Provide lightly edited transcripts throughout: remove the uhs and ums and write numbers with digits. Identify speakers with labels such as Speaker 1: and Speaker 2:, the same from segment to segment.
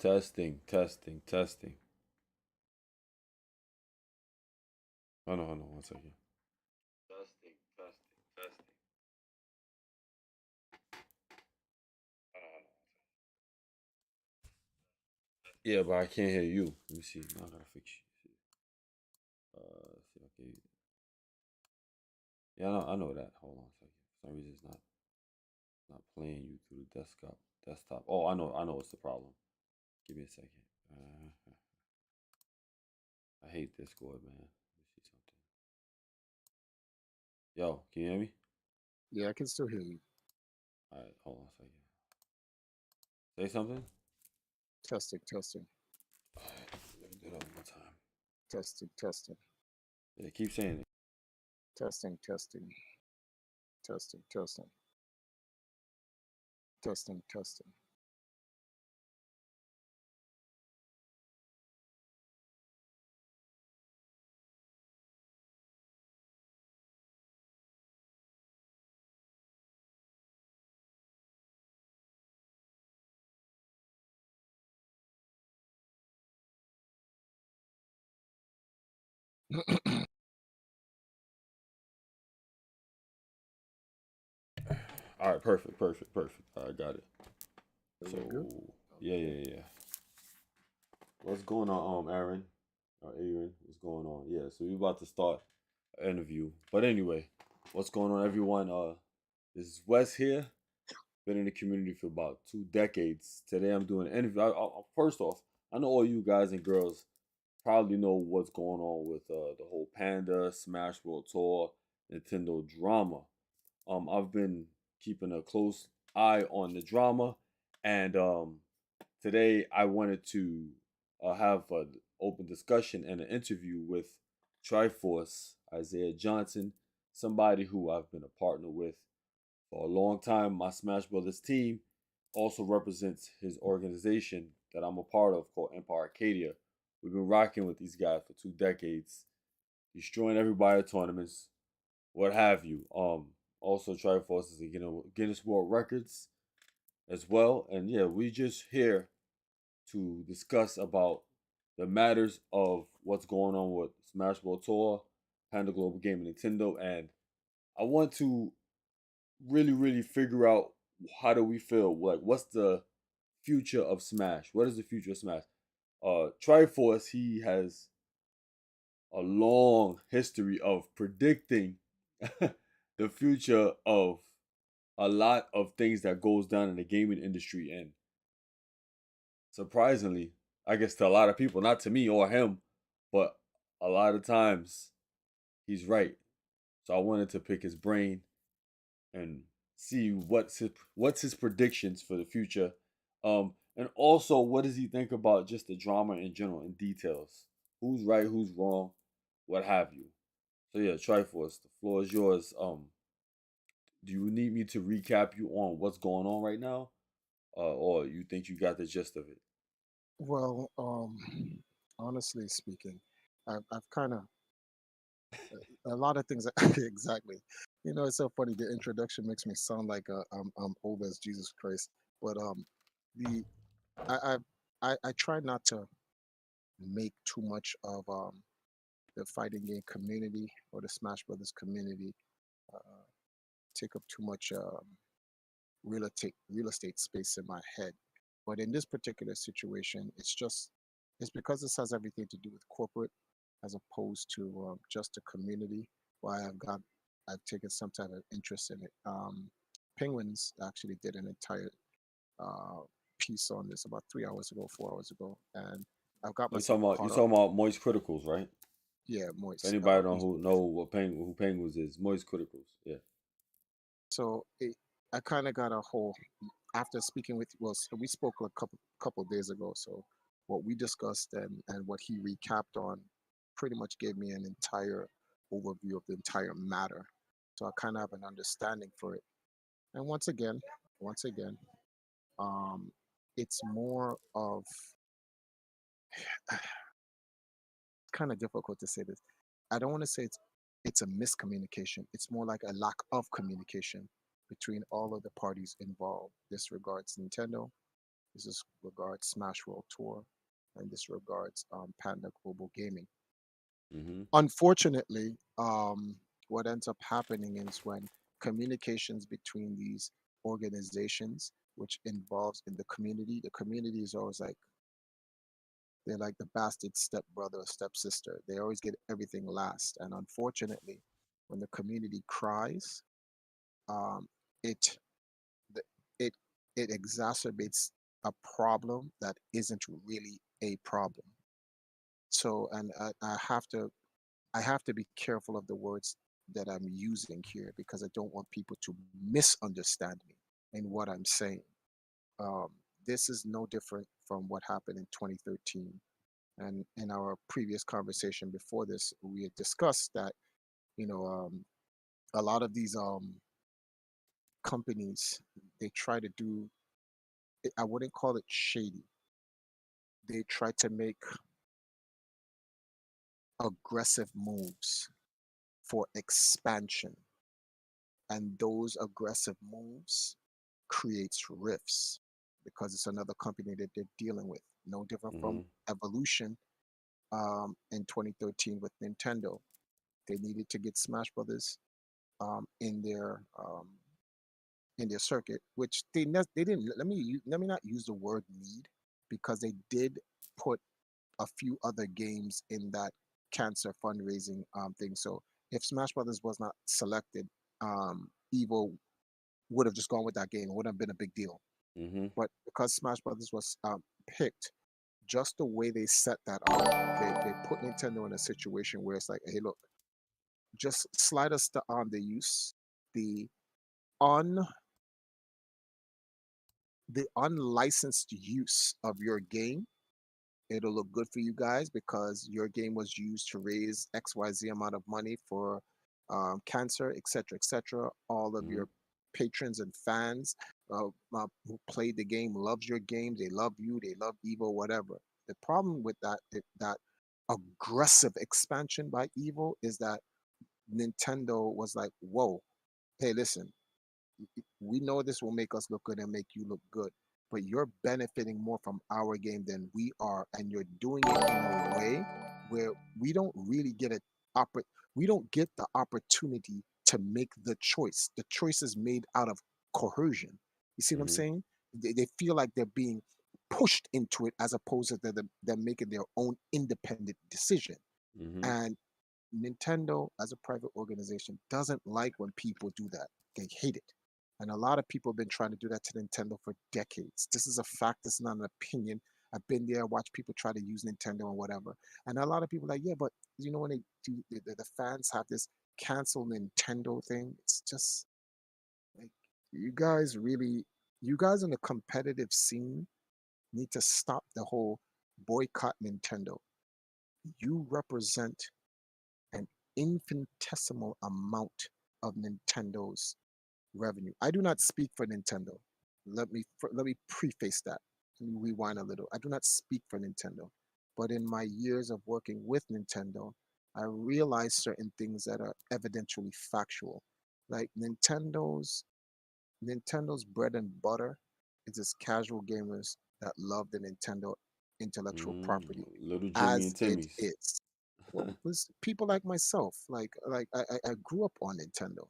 Speaker 1: Testing, testing, testing. Hold on, 1 second. Testing, testing, testing. Hold on. Yeah, but I can't hear you. Let me see. Now I gotta fix you. See, okay. Yeah, I know that. Hold on a second. For some reason, it's not playing you through the desktop. Desktop. Oh, I know what's the problem. Give me a second. I hate Discord, man. Let me see something. Yo, can you hear me?
Speaker 2: Yeah, I can still hear you.
Speaker 1: All right, hold on a second. Say something.
Speaker 2: Testing, testing,
Speaker 1: All right, let me do that one more time.
Speaker 2: testing, testing,
Speaker 1: Yeah, keep saying it.
Speaker 2: testing, testing, testing, testing, testing, testing.
Speaker 1: All right, perfect, perfect, perfect. All right, got it.
Speaker 2: Are
Speaker 1: So,
Speaker 2: we good? Okay.
Speaker 1: yeah. What's going on, Aaron? Or Aaron, what's going on? Yeah, so we're about to start an interview. But anyway, what's going on, everyone? This is Wes here. Been in the community for about 2 decades. Today I'm doing an interview. First off, I know all you guys and girls probably know what's going on with the whole Panda Smash World Tour Nintendo drama. I've been keeping a close eye on the drama, and today I wanted to have an open discussion and an interview with Triforce Isaiah Johnson, somebody who I've been a partner with for a long time. My Smash Brothers team also represents his organization that I'm a part of called Empire Arcadia. We've been rocking with these guys for 2 decades, destroying everybody at tournaments, what have you. Also Triforce is a Guinness World Records as well. And yeah, we just here to discuss about the matters of what's going on with Smash World Tour, Panda Global Gaming Nintendo, and I want to really figure out how do we feel, like what's the future of Smash? What is the future of Smash? Triforce, he has a long history of predicting the future of a lot of things that goes down in the gaming industry, and surprisingly, I guess to a lot of people, not to me or him, but a lot of times he's right. So I wanted to pick his brain and see what's his predictions for the future. And also what does he think about just the drama in general in details? Who's right, who's wrong, what have you. So yeah, Triforce, the floor is yours. Do you need me to recap you on what's going on right now? Or you think you got the gist of it?
Speaker 2: Well, honestly speaking, I've kind of a lot of things. Exactly. You know, it's so funny. The introduction makes me sound like I'm old as Jesus Christ. But the I I try not to make too much of the fighting game community or the Smash Brothers community uh, take up too much real estate space in my head. But in this particular situation, it's because this has everything to do with corporate as opposed to just the community. Why I've taken some type of interest in it. Penguins actually did an entire uh, piece on this about 3 hours ago, 4 hours ago, and I've got
Speaker 1: Oh,
Speaker 2: myself
Speaker 1: you
Speaker 2: caught up.
Speaker 1: talking about Moist Criticals, right?
Speaker 2: Yeah,
Speaker 1: If
Speaker 2: Moist.
Speaker 1: anybody don't
Speaker 2: He's
Speaker 1: who know what who Penguins is, Moist Criticals. Yeah.
Speaker 2: so it, I kind of got a whole after speaking with well, so we spoke a couple days ago. So what we discussed and what he recapped on pretty much gave me an entire overview of the entire matter. So I kind of have an understanding for it. And once again, um, it's more of kind of difficult to say this. I don't want to say it's a miscommunication. It's more like a lack of communication between all of the parties involved. This regards Nintendo, This is regards Smash World Tour, and this regards Panda Global Gaming.
Speaker 1: Mm-hmm.
Speaker 2: Unfortunately, what ends up happening is when communications between these organizations, which involves in the community is always like they're like the bastard stepbrother or stepsister. They always get everything last, and unfortunately, when the community cries, um, it the- it it exacerbates a problem that isn't really a problem. So, and I have to be careful of the words that I'm using here because I don't want people to misunderstand me in what I'm saying. Um, this is no different from what happened in 2013. And in our previous conversation before this, we had discussed that you know a lot of these companies, they try to do, I wouldn't call it shady. They try to make aggressive moves for expansion, and those aggressive moves creates rifts because it's another company that they're dealing with. No different from
Speaker 1: Mm-hmm.
Speaker 2: Evolution in 2013 with Nintendo. They needed to get Smash Brothers um, in their um, in their circuit, which they didn't. Let me not use the word need, because they did put a few other games in that cancer fundraising thing. So if Smash Brothers was not selected, Evo would have just gone with that game. It wouldn't have been a big deal.
Speaker 1: Mm-hmm.
Speaker 2: But because Smash Brothers was picked, just the way they set that up, they put Nintendo in a situation where it's like, hey, look, just slide us the use, the un the unlicensed use of your game. It'll look good for you guys because your game was used to raise XYZ amount of money for cancer, etc., etc. All of
Speaker 1: Mm-hmm.
Speaker 2: your patrons and fans who played the game loves your game. They love you. They love Evo, whatever. The problem with that aggressive expansion by Evo is that Nintendo was like, "Whoa, hey, listen, we know this will make us look good and make you look good, but you're benefiting more from our game than we are, and you're doing it in a way where we don't really get it oppor- we don't get the opportunity to make the choice. The choice is made out of coercion. You see what I'm
Speaker 1: Mm-hmm.
Speaker 2: saying? They feel like they're being pushed into it as opposed to them making their own independent decision.
Speaker 1: Mm-hmm.
Speaker 2: And Nintendo, as a private organization, doesn't like when people do that. They hate it. And a lot of people have been trying to do that to Nintendo for decades. This is a fact. This is not an opinion. I've been there, watched people try to use Nintendo and whatever. And a lot of people are like, yeah, but when they do, the fans have this cancel Nintendo thing. It's just like, you guys really, you guys in the competitive scene need to stop the whole boycott Nintendo. You represent an infinitesimal amount of Nintendo's revenue. I do not speak for Nintendo. Let me preface that. Let me rewind a little. I do not speak for Nintendo, but in my years of working with Nintendo, I realized certain things that are evidentially factual. Like Nintendo's bread and butter is its casual gamers that love the Nintendo intellectual
Speaker 1: Mm-hmm.
Speaker 2: property
Speaker 1: Little Jimmy
Speaker 2: as
Speaker 1: and
Speaker 2: it
Speaker 1: Timmy's.
Speaker 2: is. Well, there's people like myself, I grew up on Nintendo.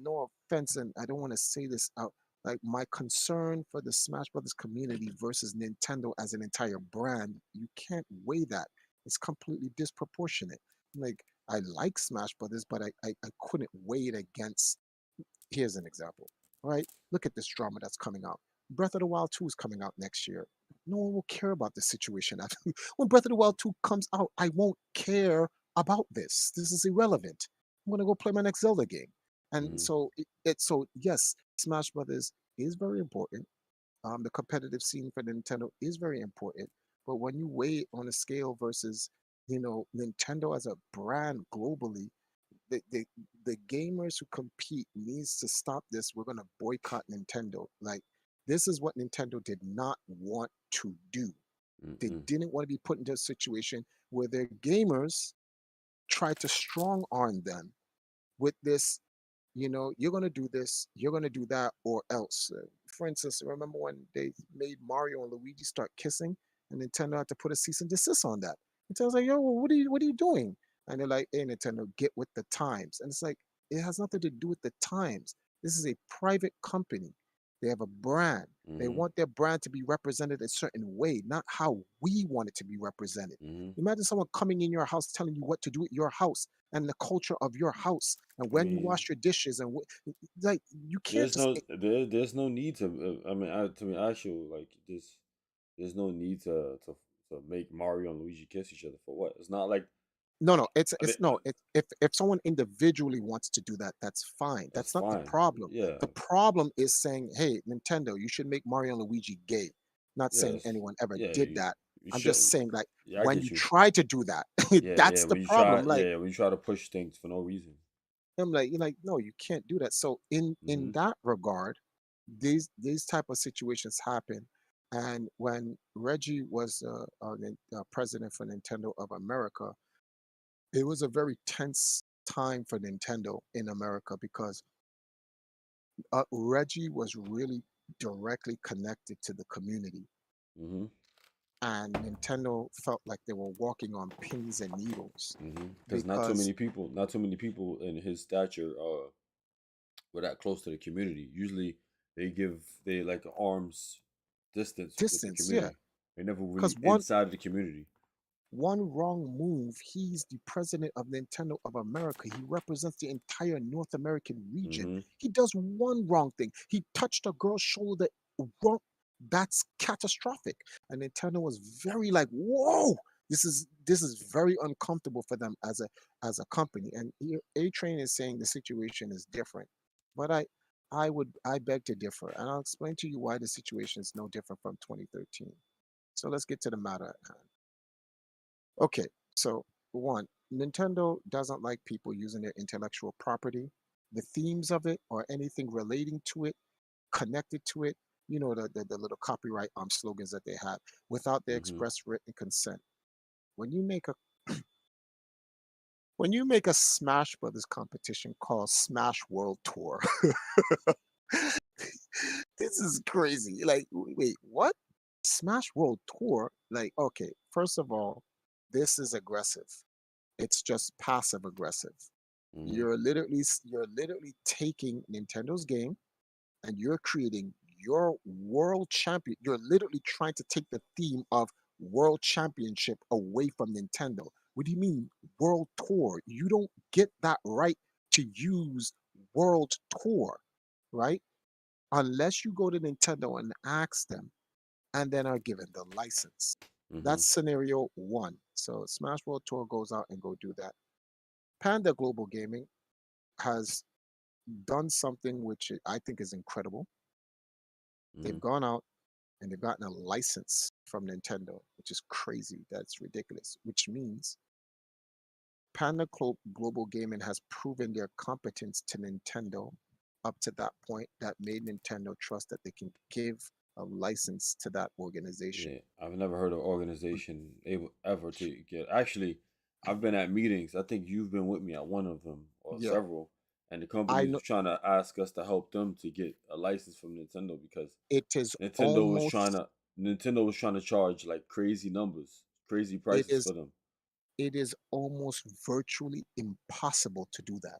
Speaker 2: No offense, and I don't want to say this out. Like my concern for the Smash Brothers community versus Nintendo as an entire brand, you can't weigh that. It's completely disproportionate. Like I like Smash Brothers, but I couldn't weigh it against. Here's an example, right? Look at this drama that's coming out. Breath of the Wild 2 is coming out next year. No one will care about this situation. When Breath of the Wild 2 comes out, I won't care about this. This is irrelevant. I'm gonna go play my next Zelda game. And
Speaker 1: Mm-hmm.
Speaker 2: so so yes, Smash Brothers is very important. The competitive scene for Nintendo is very important. But when you weigh it on a scale versus, Nintendo as a brand globally, the, the the gamers who compete needs to stop this. We're gonna boycott Nintendo. Like this is what Nintendo did not want to do. They
Speaker 1: Mm-hmm.
Speaker 2: didn't want to be put into a situation where their gamers try to strong arm them with this. you're going to do this, you're going to do that, or else. For instance, remember when they made Mario and Luigi start kissing, and Nintendo had to put a cease and desist on that. Nintendo's like, yo, what are you doing? And they're like, hey, Nintendo, get with the times. And it's like, it has nothing to do with the times. This is a private company. They have a brand. They
Speaker 1: Mm-hmm.
Speaker 2: want their brand to be represented a certain way, not how we want it to be represented.
Speaker 1: Mm-hmm.
Speaker 2: Imagine someone coming in your house telling you what to do at your house and the culture of your house and
Speaker 1: I
Speaker 2: when you
Speaker 1: mean,
Speaker 2: wash your dishes and like you can't just
Speaker 1: there's no need to. I mean, to be actual, like this, there's no need to make Mario and Luigi kiss each other for what? It's not like
Speaker 2: no, no, it's
Speaker 1: I mean,
Speaker 2: it's no, it, if someone individually wants to do that, that's fine.
Speaker 1: that's
Speaker 2: That's not the
Speaker 1: fine.
Speaker 2: problem.
Speaker 1: Yeah,
Speaker 2: The problem is saying, hey, Nintendo, you should make Mario and Luigi gay. Not saying
Speaker 1: yes,
Speaker 2: anyone ever
Speaker 1: yeah.
Speaker 2: did that.
Speaker 1: You
Speaker 2: I'm
Speaker 1: should.
Speaker 2: just saying like
Speaker 1: Yeah, I
Speaker 2: when
Speaker 1: get
Speaker 2: you
Speaker 1: you.
Speaker 2: try to do that,
Speaker 1: Yeah, yeah.
Speaker 2: that's the problem. Like
Speaker 1: When you try to push things for no reason.
Speaker 2: I'm like, you're like, no, you can't do that. So in
Speaker 1: Mm-hmm.
Speaker 2: that regard, these type of situations happen. And when Reggie was president for Nintendo of America, it was a very tense time for Nintendo in America because Reggie was really directly connected to the community,
Speaker 1: Mm-hmm.
Speaker 2: and Nintendo felt like they were walking on pins and needles
Speaker 1: Because
Speaker 2: because
Speaker 1: not too many people in his stature were that close to the community. Usually, they like arms distance with the
Speaker 2: distance, yeah,
Speaker 1: community. They never
Speaker 2: because
Speaker 1: really
Speaker 2: one
Speaker 1: inside the community.
Speaker 2: one wrong move, he's the president of Nintendo of America. He represents the entire North American region.
Speaker 1: Mm-hmm.
Speaker 2: He does one wrong thing. He touched a girl's shoulder wrong. That's catastrophic. And Nintendo was very like, whoa, this is very uncomfortable for them as a company. And A Train is saying the situation is different. But I beg to differ. And I'll explain to you why the situation is no different from 2013. So let's get to the matter at hand. Okay, so one, Nintendo doesn't like people using their intellectual property, the themes of it, or anything relating to it, connected to it. The little copyright slogans that they have without their
Speaker 1: Mm-hmm.
Speaker 2: express written consent. When you make a when you make a Smash Brothers competition called Smash World Tour, this is crazy. Like, wait, what? Smash World Tour? Like, okay, first of all, this is aggressive. It's just passive aggressive.
Speaker 1: Mm-hmm.
Speaker 2: You're literally taking Nintendo's game and you're creating your world champion. You're literally trying to take the theme of world championship away from Nintendo. What do you mean world tour? You don't get that right to use world tour, right? Unless you go to Nintendo and ask them and then are given the license.
Speaker 1: Mm-hmm.
Speaker 2: That's scenario one. So Smash World Tour goes out and go do that. Panda Global Gaming has done something which I think is incredible.
Speaker 1: Mm-hmm.
Speaker 2: They've gone out and they've gotten a license from Nintendo, which is crazy. That's ridiculous. Which means Global Gaming has proven their competence to Nintendo up to that point that made Nintendo trust that they can give a license to that organization.
Speaker 1: Yeah, I've never heard of organization able ever to get. Actually, I've been at meetings. I think you've been with me at one of them or
Speaker 2: Yeah,
Speaker 1: several, and the
Speaker 2: I
Speaker 1: companies
Speaker 2: know
Speaker 1: was trying to ask us to help them to get a license from Nintendo because
Speaker 2: it is
Speaker 1: Nintendo was trying
Speaker 2: almost
Speaker 1: to Nintendo was trying to charge like crazy numbers, crazy
Speaker 2: it
Speaker 1: prices
Speaker 2: is
Speaker 1: for them.
Speaker 2: it is almost virtually impossible to do that.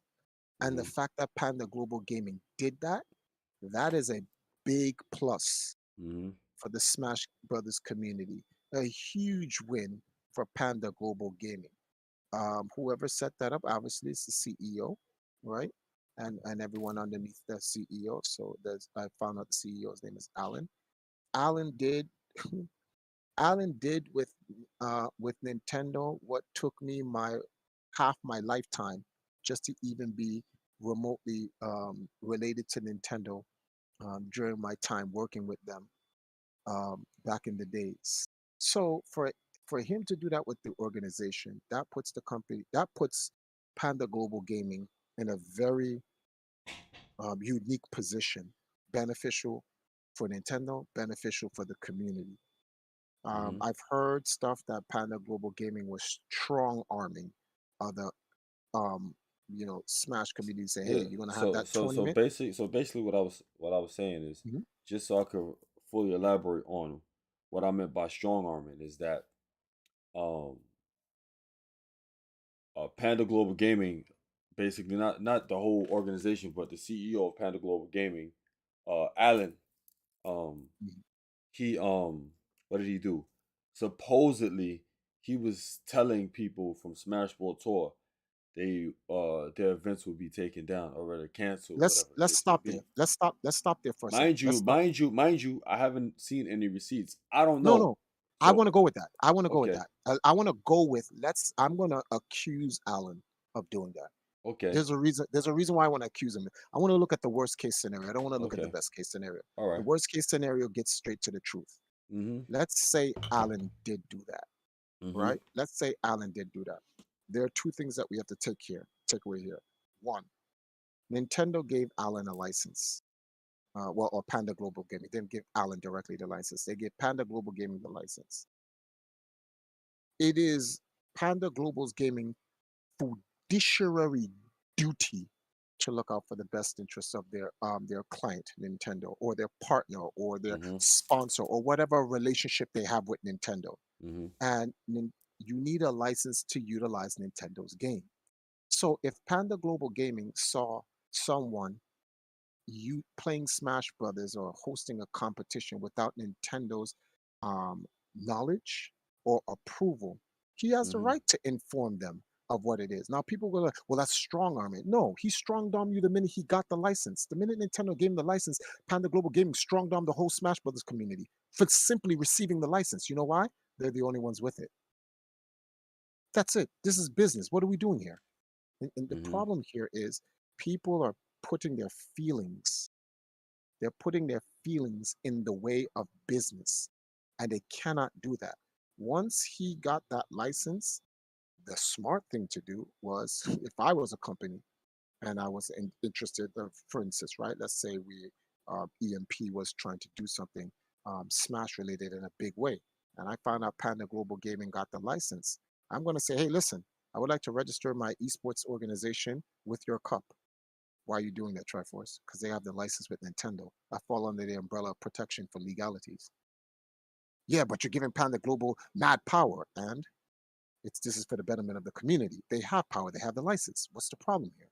Speaker 2: And the
Speaker 1: Mm-hmm.
Speaker 2: fact that Panda Global Gaming did that, that is a big plus
Speaker 1: Mm-hmm.
Speaker 2: for the Smash Brothers community. A huge win for Panda Global Gaming. Whoever set that up, obviously, is the CEO, right? And everyone underneath the CEO. So I found out the CEO's name is Alan. Alan did Alan did with Nintendo what took me my half my lifetime just to even be remotely related to Nintendo during my time working with them back in the days. So for him to do that with the organization, that puts Panda Global Gaming in a very unique position, beneficial for Nintendo, beneficial for the community.
Speaker 1: Mm-hmm.
Speaker 2: I've heard stuff that Panda Global Gaming was strong arming other um, Smash community say, hey,
Speaker 1: Yeah.
Speaker 2: you're gonna have
Speaker 1: So
Speaker 2: that
Speaker 1: so so
Speaker 2: tournament.
Speaker 1: basically so basically what I was saying is,
Speaker 2: Mhm.
Speaker 1: just so I could fully elaborate on what I meant by strong arming, is that um Panda Global Gaming, basically not the whole organization, but the CEO of Panda Global Gaming, Alan, um,
Speaker 2: Mhm.
Speaker 1: he what did he do? Supposedly, he was telling people from Smash Ball Tour their events would be taken down or rather canceled,
Speaker 2: let's
Speaker 1: whatever the
Speaker 2: let's
Speaker 1: case may
Speaker 2: stop there.
Speaker 1: be.
Speaker 2: Let's stop there for a second.
Speaker 1: Mind
Speaker 2: Let's
Speaker 1: you,
Speaker 2: stop.
Speaker 1: mind you, mind you, I haven't seen any receipts. I don't
Speaker 2: No,
Speaker 1: know.
Speaker 2: no. I
Speaker 1: So
Speaker 2: want to go with that. I want to go with
Speaker 1: okay,
Speaker 2: that. I want to go with I'm going to accuse Alan of doing that.
Speaker 1: okay,
Speaker 2: There's a reason why I want to accuse him. I want to look at the worst case scenario. I don't want to look at the
Speaker 1: okay,
Speaker 2: best case scenario.
Speaker 1: all
Speaker 2: The
Speaker 1: right.
Speaker 2: worst case scenario gets straight to the truth.
Speaker 1: Mm-hmm.
Speaker 2: Let's say Alan did do that,
Speaker 1: Mm-hmm.
Speaker 2: right? Let's say Alan did do that. There are two things that we have to take away here. One, Nintendo gave Alan a license. Or Panda Global Gaming. They didn't give Alan directly the license. They gave Panda Global Gaming the license. It is Panda Global's gaming fiduciary duty to look out for the best interests of their client Nintendo, or their partner, or their
Speaker 1: Mm-hmm.
Speaker 2: sponsor, or whatever relationship they have with Nintendo.
Speaker 1: Mm-hmm.
Speaker 2: And you need a license to utilize Nintendo's game. So if Panda Global Gaming saw someone you playing Smash Brothers or hosting a competition without Nintendo's um, knowledge or approval, he has the
Speaker 1: Mm-hmm.
Speaker 2: right to inform them of what it is. Now, people go, well, that's strong arming. No, he strong armed you the minute he got the license. The minute Nintendo gave him the license, Panda Global Gaming strong armed the whole Smash Brothers community for simply receiving the license. You know why? They're the only ones with it. That's it. This is business. What are we doing here? And the
Speaker 1: Mm-hmm.
Speaker 2: problem here is people are putting their feelings they're putting their feelings in the way of business, and they cannot do that. Once he got that license, the smart thing to do was, if I was a company and I was interested, for instance, right? Let's say EMP was trying to do something Smash related in a big way, and I found out Panda Global Gaming got the license. I'm going to say, hey, listen, I would like to register my esports organization with your cup. Why are you doing that, Triforce? Because they have the license with Nintendo. I fall under the umbrella of protection for legalities. Yeah, but you're giving Panda Global mad power, and this is for the betterment of the community. They have power. They have the license. What's the problem here?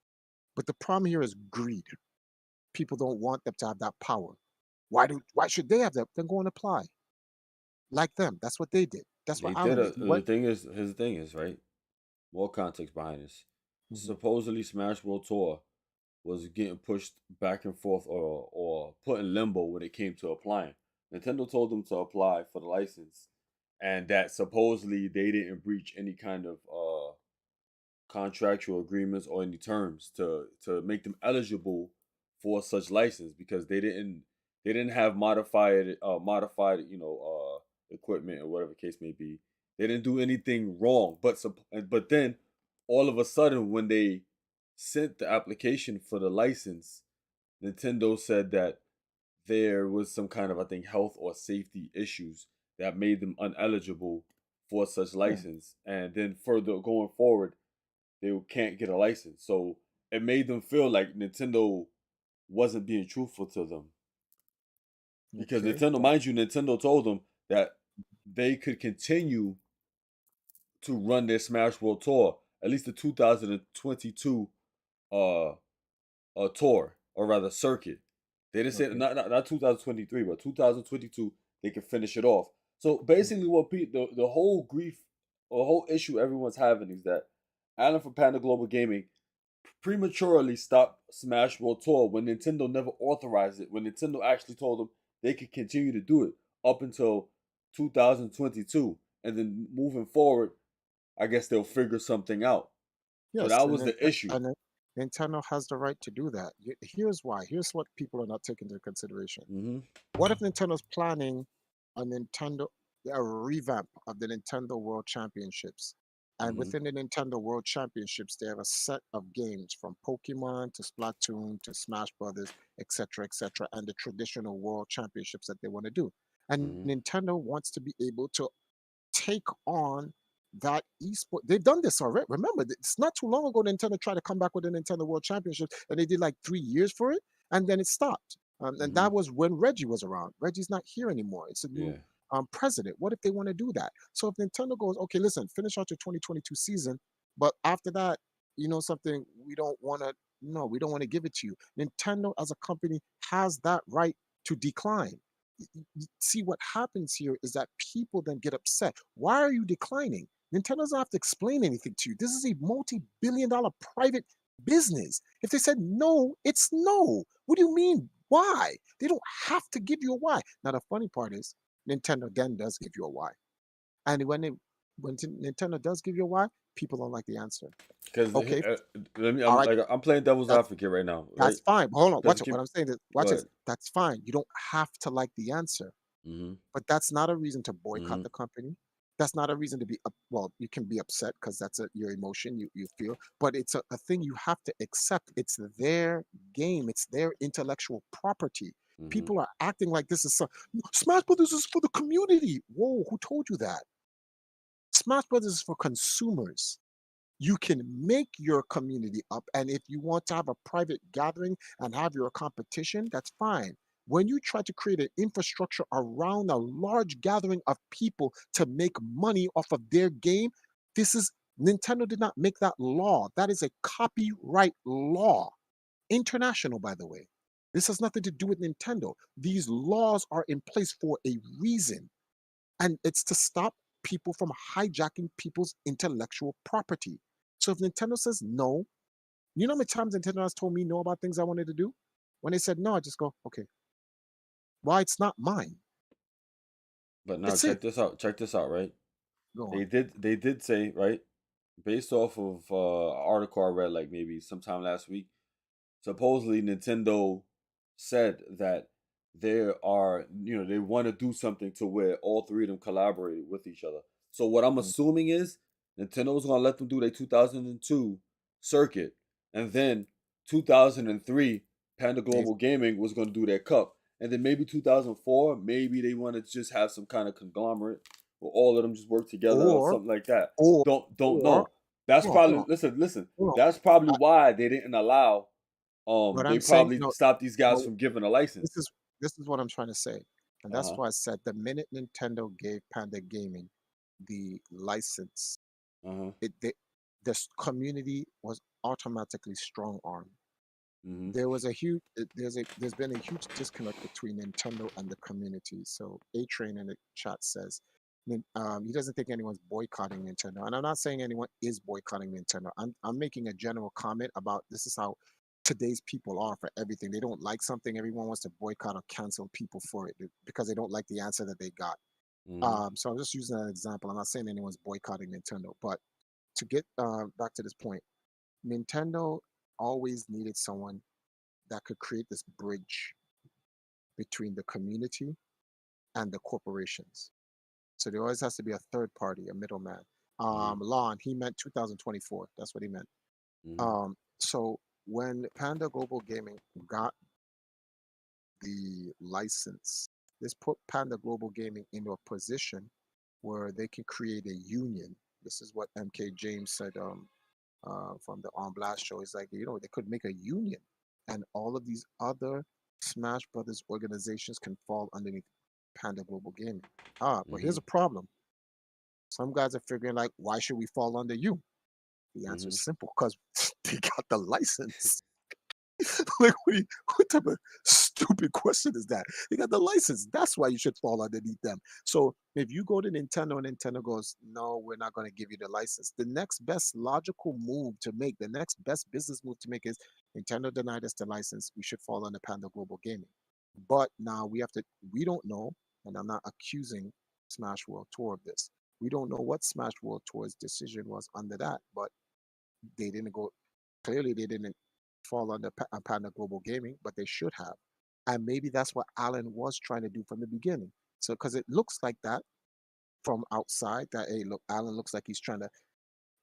Speaker 2: But the problem here is greed. People don't want them to have that power. Why should they have that? Then go and apply like them. That's what they did. That's what
Speaker 1: They did
Speaker 2: Alan
Speaker 1: a
Speaker 2: did. He
Speaker 1: the
Speaker 2: went.
Speaker 1: thing is his thing is right. More context behind this.
Speaker 2: Mhm.
Speaker 1: Supposedly, Smash World Tour was getting pushed back and forth or put in limbo when it came to applying. Nintendo told them to apply for the license, and that supposedly they didn't breach any kind of contractual agreements or any terms to make them eligible for such license because they didn't have modified equipment or whatever case may be. They didn't do anything wrong, but then all of a sudden when they sent the application for the license, Nintendo said that there was some kind of, I think, health or safety issues that made them uneligible for such
Speaker 2: Yeah.
Speaker 1: license, and then further going forward they can't get a license. So it made them feel like Nintendo wasn't being truthful to them because
Speaker 2: Okay.
Speaker 1: Nintendo, mind you, Nintendo told them that they could continue to run their Smash World Tour, at least the 2022 uh tour, or rather circuit. They didn't say
Speaker 2: Okay.
Speaker 1: not 2023, but 2022 they could finish it off. So
Speaker 2: Mm.
Speaker 1: basically, the whole grief or whole issue everyone's having is that Alan from Panda Global Gaming prematurely stopped Smash World Tour when Nintendo never authorized it. When Nintendo actually told them they could continue to do it up until 2022, and then moving forward, I guess they'll figure something out. So
Speaker 2: Yes,
Speaker 1: that
Speaker 2: and
Speaker 1: was
Speaker 2: then
Speaker 1: the issue.
Speaker 2: Nintendo has the right to do that. Here's why. Here's what people are not taking into consideration.
Speaker 1: Hmm.
Speaker 2: What if Nintendo's planning a revamp of the Nintendo World Championships? And
Speaker 1: Hmm.
Speaker 2: within the Nintendo World Championships, they have a set of games from Pokemon to Splatoon to Smash Brothers, etc., and the traditional World Championships that they want to do. And
Speaker 1: Hmm.
Speaker 2: Nintendo wants to be able to take on that esport. They've done this already. Remember, it's not too long ago Nintendo tried to come back with the Nintendo World Championship, and they did like 3 years for it, and then it stopped. And
Speaker 1: Mm-hmm.
Speaker 2: that was when Reggie was around. Reggie's not here anymore. It's a new
Speaker 1: Yeah.
Speaker 2: president. What if they want to do that? So if Nintendo goes, okay, listen, finish out your 2022 season, but after that, something, we don't want to. No, we don't want to give it to you. Nintendo as a company has that right to decline. See, what happens here is that people then get upset. Why are you declining? Nintendo doesn't have to explain anything to you. This is a multi-billion-dollar private business. If they said no, it's no. What do you mean? Why? They don't have to give you a why. Now the funny part is Nintendo then does give you a why. And Nintendo does give you a why, people don't like the answer.
Speaker 1: Because
Speaker 2: Okay,
Speaker 1: let me.
Speaker 2: all right,
Speaker 1: I'm playing devil's
Speaker 2: that's
Speaker 1: advocate right now, right?
Speaker 2: that's fine. But hold on,
Speaker 1: Because
Speaker 2: watch it. What I'm saying is,
Speaker 1: go
Speaker 2: watch
Speaker 1: ahead.
Speaker 2: this. That's fine. You don't have to like the answer.
Speaker 1: Mm-hmm.
Speaker 2: But that's not a reason to boycott
Speaker 1: Mm-hmm.
Speaker 2: the company. That's not a reason to be well, you can be upset because that's your emotion you feel, but it's a thing you have to accept. It's their game, it's their intellectual property.
Speaker 1: Mm-hmm.
Speaker 2: People are acting like this is Smash Brothers is for the community. Whoa, who told you that? Smash Brothers is for consumers. You can make your community up, and if you want to have a private gathering and have your competition, that's fine. When you try to create an infrastructure around a large gathering of people to make money off of their game, this is Nintendo did not make that law. That is a copyright law, international, by the way. This has nothing to do with Nintendo. These laws are in place for a reason, and it's to stop people from hijacking people's intellectual property. So if Nintendo says no, you know how many times Nintendo has told me no about things I wanted to do? When they said no, I just go, okay, why, it's not mine.
Speaker 1: But now
Speaker 2: That's it.
Speaker 1: check this out. Check this out, right?
Speaker 2: Go on.
Speaker 1: They did say, right, based off of article I read like maybe sometime last week. Supposedly Nintendo said that they want to do something to where all three of them collaborate with each other. So what I'm
Speaker 2: Mm.
Speaker 1: assuming is Nintendo's gonna let them do their 2002 circuit, and then 2003 Panda
Speaker 2: They,
Speaker 1: Global Gaming was gonna do their cup, and then maybe 2004 maybe they want to just have some kind of conglomerate where all of them just work together or
Speaker 2: or
Speaker 1: something like that.
Speaker 2: or
Speaker 1: Don't
Speaker 2: or
Speaker 1: know. That's
Speaker 2: hold
Speaker 1: probably
Speaker 2: on,
Speaker 1: listen.
Speaker 2: hold on.
Speaker 1: That's probably
Speaker 2: I,
Speaker 1: why they didn't allow
Speaker 2: what
Speaker 1: they
Speaker 2: I'm saying,
Speaker 1: probably
Speaker 2: no,
Speaker 1: stopped these guys
Speaker 2: no,
Speaker 1: from giving a
Speaker 2: this
Speaker 1: license.
Speaker 2: is this is what I'm trying to say. And that's
Speaker 1: Uh-huh.
Speaker 2: why I said the minute Nintendo gave Panda Gaming the license,
Speaker 1: Uh-huh.
Speaker 2: this community was automatically strong armed.
Speaker 1: Mm-hmm.
Speaker 2: There's been a huge disconnect between Nintendo and the community. So A Train in the chat says he doesn't think anyone's boycotting Nintendo, and I'm not saying anyone is boycotting Nintendo. I'm making a general comment about this is how today's people are for everything. They don't like something, everyone wants to boycott or cancel people for it because they don't like the answer that they got.
Speaker 1: Mm-hmm.
Speaker 2: So I'm just using that example. I'm not saying anyone's boycotting Nintendo, but to get back to this point, Nintendo always needed someone that could create this bridge between the community and the corporations. So there always has to be a third party, a middleman.
Speaker 1: Mm-hmm.
Speaker 2: Lon, he meant 2024. That's what he meant.
Speaker 1: Mm-hmm.
Speaker 2: So when Panda Global Gaming got the license, this put Panda Global Gaming into a position where they can create a union. This is what MK James said from the On Blast show. It's like, they could make a union, and all of these other Smash Brothers organizations can fall underneath Panda Global Gaming. But
Speaker 1: Mm-hmm.
Speaker 2: here's a problem. Some guys are figuring like, why should we fall under you? The answer
Speaker 1: Mm-hmm.
Speaker 2: is simple, because they got the license. Like, what type of stupid question is that? They got the license. That's why you should fall underneath them. So if you go to Nintendo and Nintendo goes, no, we're not going to give you the license, the next best logical move to make, the next best business move to make is Nintendo denied us the license. We should fall under Panda Global Gaming. But now we don't know, and I'm not accusing Smash World Tour of this. We don't know what Smash World Tour's decision was under that, but they didn't go. Clearly, they didn't fall under Panda Global Gaming, but they should have. And maybe that's what Alan was trying to do from the beginning. So, because it looks like that from outside, that hey, look, Alan looks like he's trying to.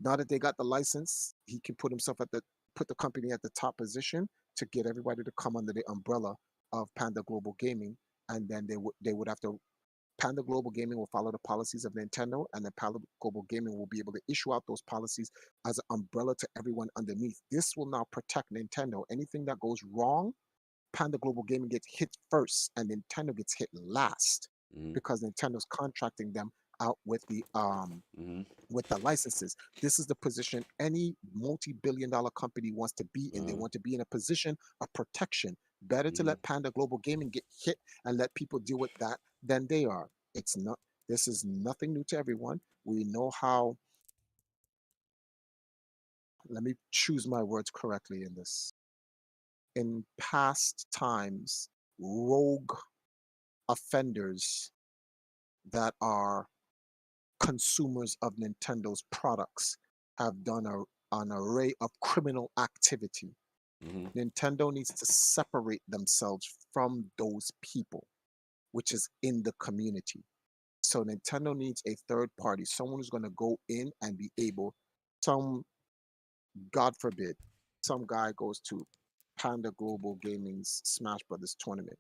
Speaker 2: Now that they got the license, he can put the company at the top position to get everybody to come under the umbrella of Panda Global Gaming, and then they would have to Panda Global Gaming will follow the policies of Nintendo, and then Panda Global Gaming will be able to issue out those policies as an umbrella to everyone underneath. This will now protect Nintendo. Anything that goes wrong, Panda Global Gaming gets hit first, and Nintendo gets hit last
Speaker 1: Mm-hmm.
Speaker 2: because Nintendo's contracting them out
Speaker 1: Mm-hmm.
Speaker 2: with the licenses. This is the position any multi-billion-dollar company wants to be in. They
Speaker 1: Uh-huh.
Speaker 2: want to be in a position of protection. Better to
Speaker 1: Mm-hmm.
Speaker 2: let Panda Global Gaming get hit and let people deal with that than they are. It's not. This is nothing new to everyone. We know how. Let me choose my words correctly in this. In past times, rogue offenders that are consumers of Nintendo's products have done an array of criminal activity.
Speaker 1: Mm-hmm.
Speaker 2: Nintendo needs to separate themselves from those people, which is in the community. So Nintendo needs a third party, someone who's going to go in and be able, some, God forbid, some guy goes to Panda Global Gaming's Smash Brothers tournament.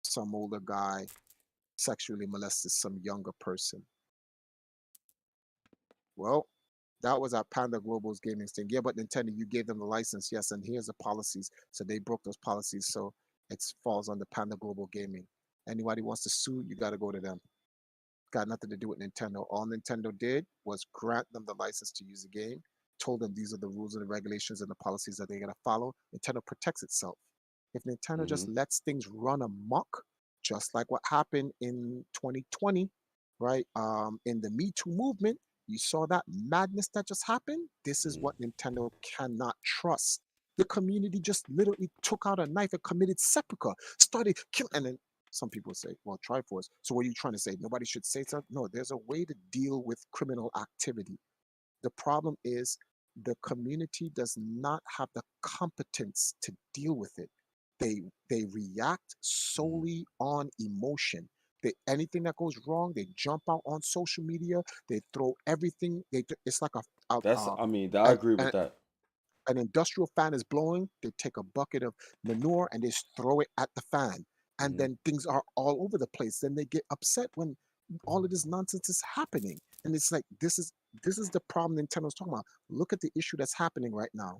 Speaker 2: Some older guy sexually molested some younger person. Well, that was at Panda Global's gaming thing. Yeah, but Nintendo, you gave them the license, yes, and here's the policies. So they broke those policies, so it falls under Panda Global Gaming. Anybody wants to sue, you got to go to them. Got nothing to do with Nintendo. All Nintendo did was grant them the license to use the game, told them these are the rules and the regulations and the policies that they're going to follow. Nintendo protects itself. If Nintendo
Speaker 1: Mm-hmm.
Speaker 2: just lets things run amok, just like what happened in 2020, right? In the Me Too movement, you saw that madness that just happened. This is what Nintendo cannot trust. The community just literally took out a knife and committed seppuku, started killing, and then some people say, well, Triforce. So what are you trying to say? Nobody should say so? No, there's a way to deal with criminal activity. The problem is the community does not have the competence to deal with it. They react
Speaker 1: Mm-hmm.
Speaker 2: solely on emotion. Anything that goes wrong, they jump out on social media. They throw everything. It's like
Speaker 1: I mean, I
Speaker 2: a,
Speaker 1: agree with
Speaker 2: a,
Speaker 1: that.
Speaker 2: an industrial fan is blowing, they take a bucket of manure and they just throw it at the fan. And
Speaker 1: Mm-hmm.
Speaker 2: then things are all over the place. Then they get upset when all of this nonsense is happening. And it's like this is the problem Nintendo's talking about. Look at the issue that's happening right now.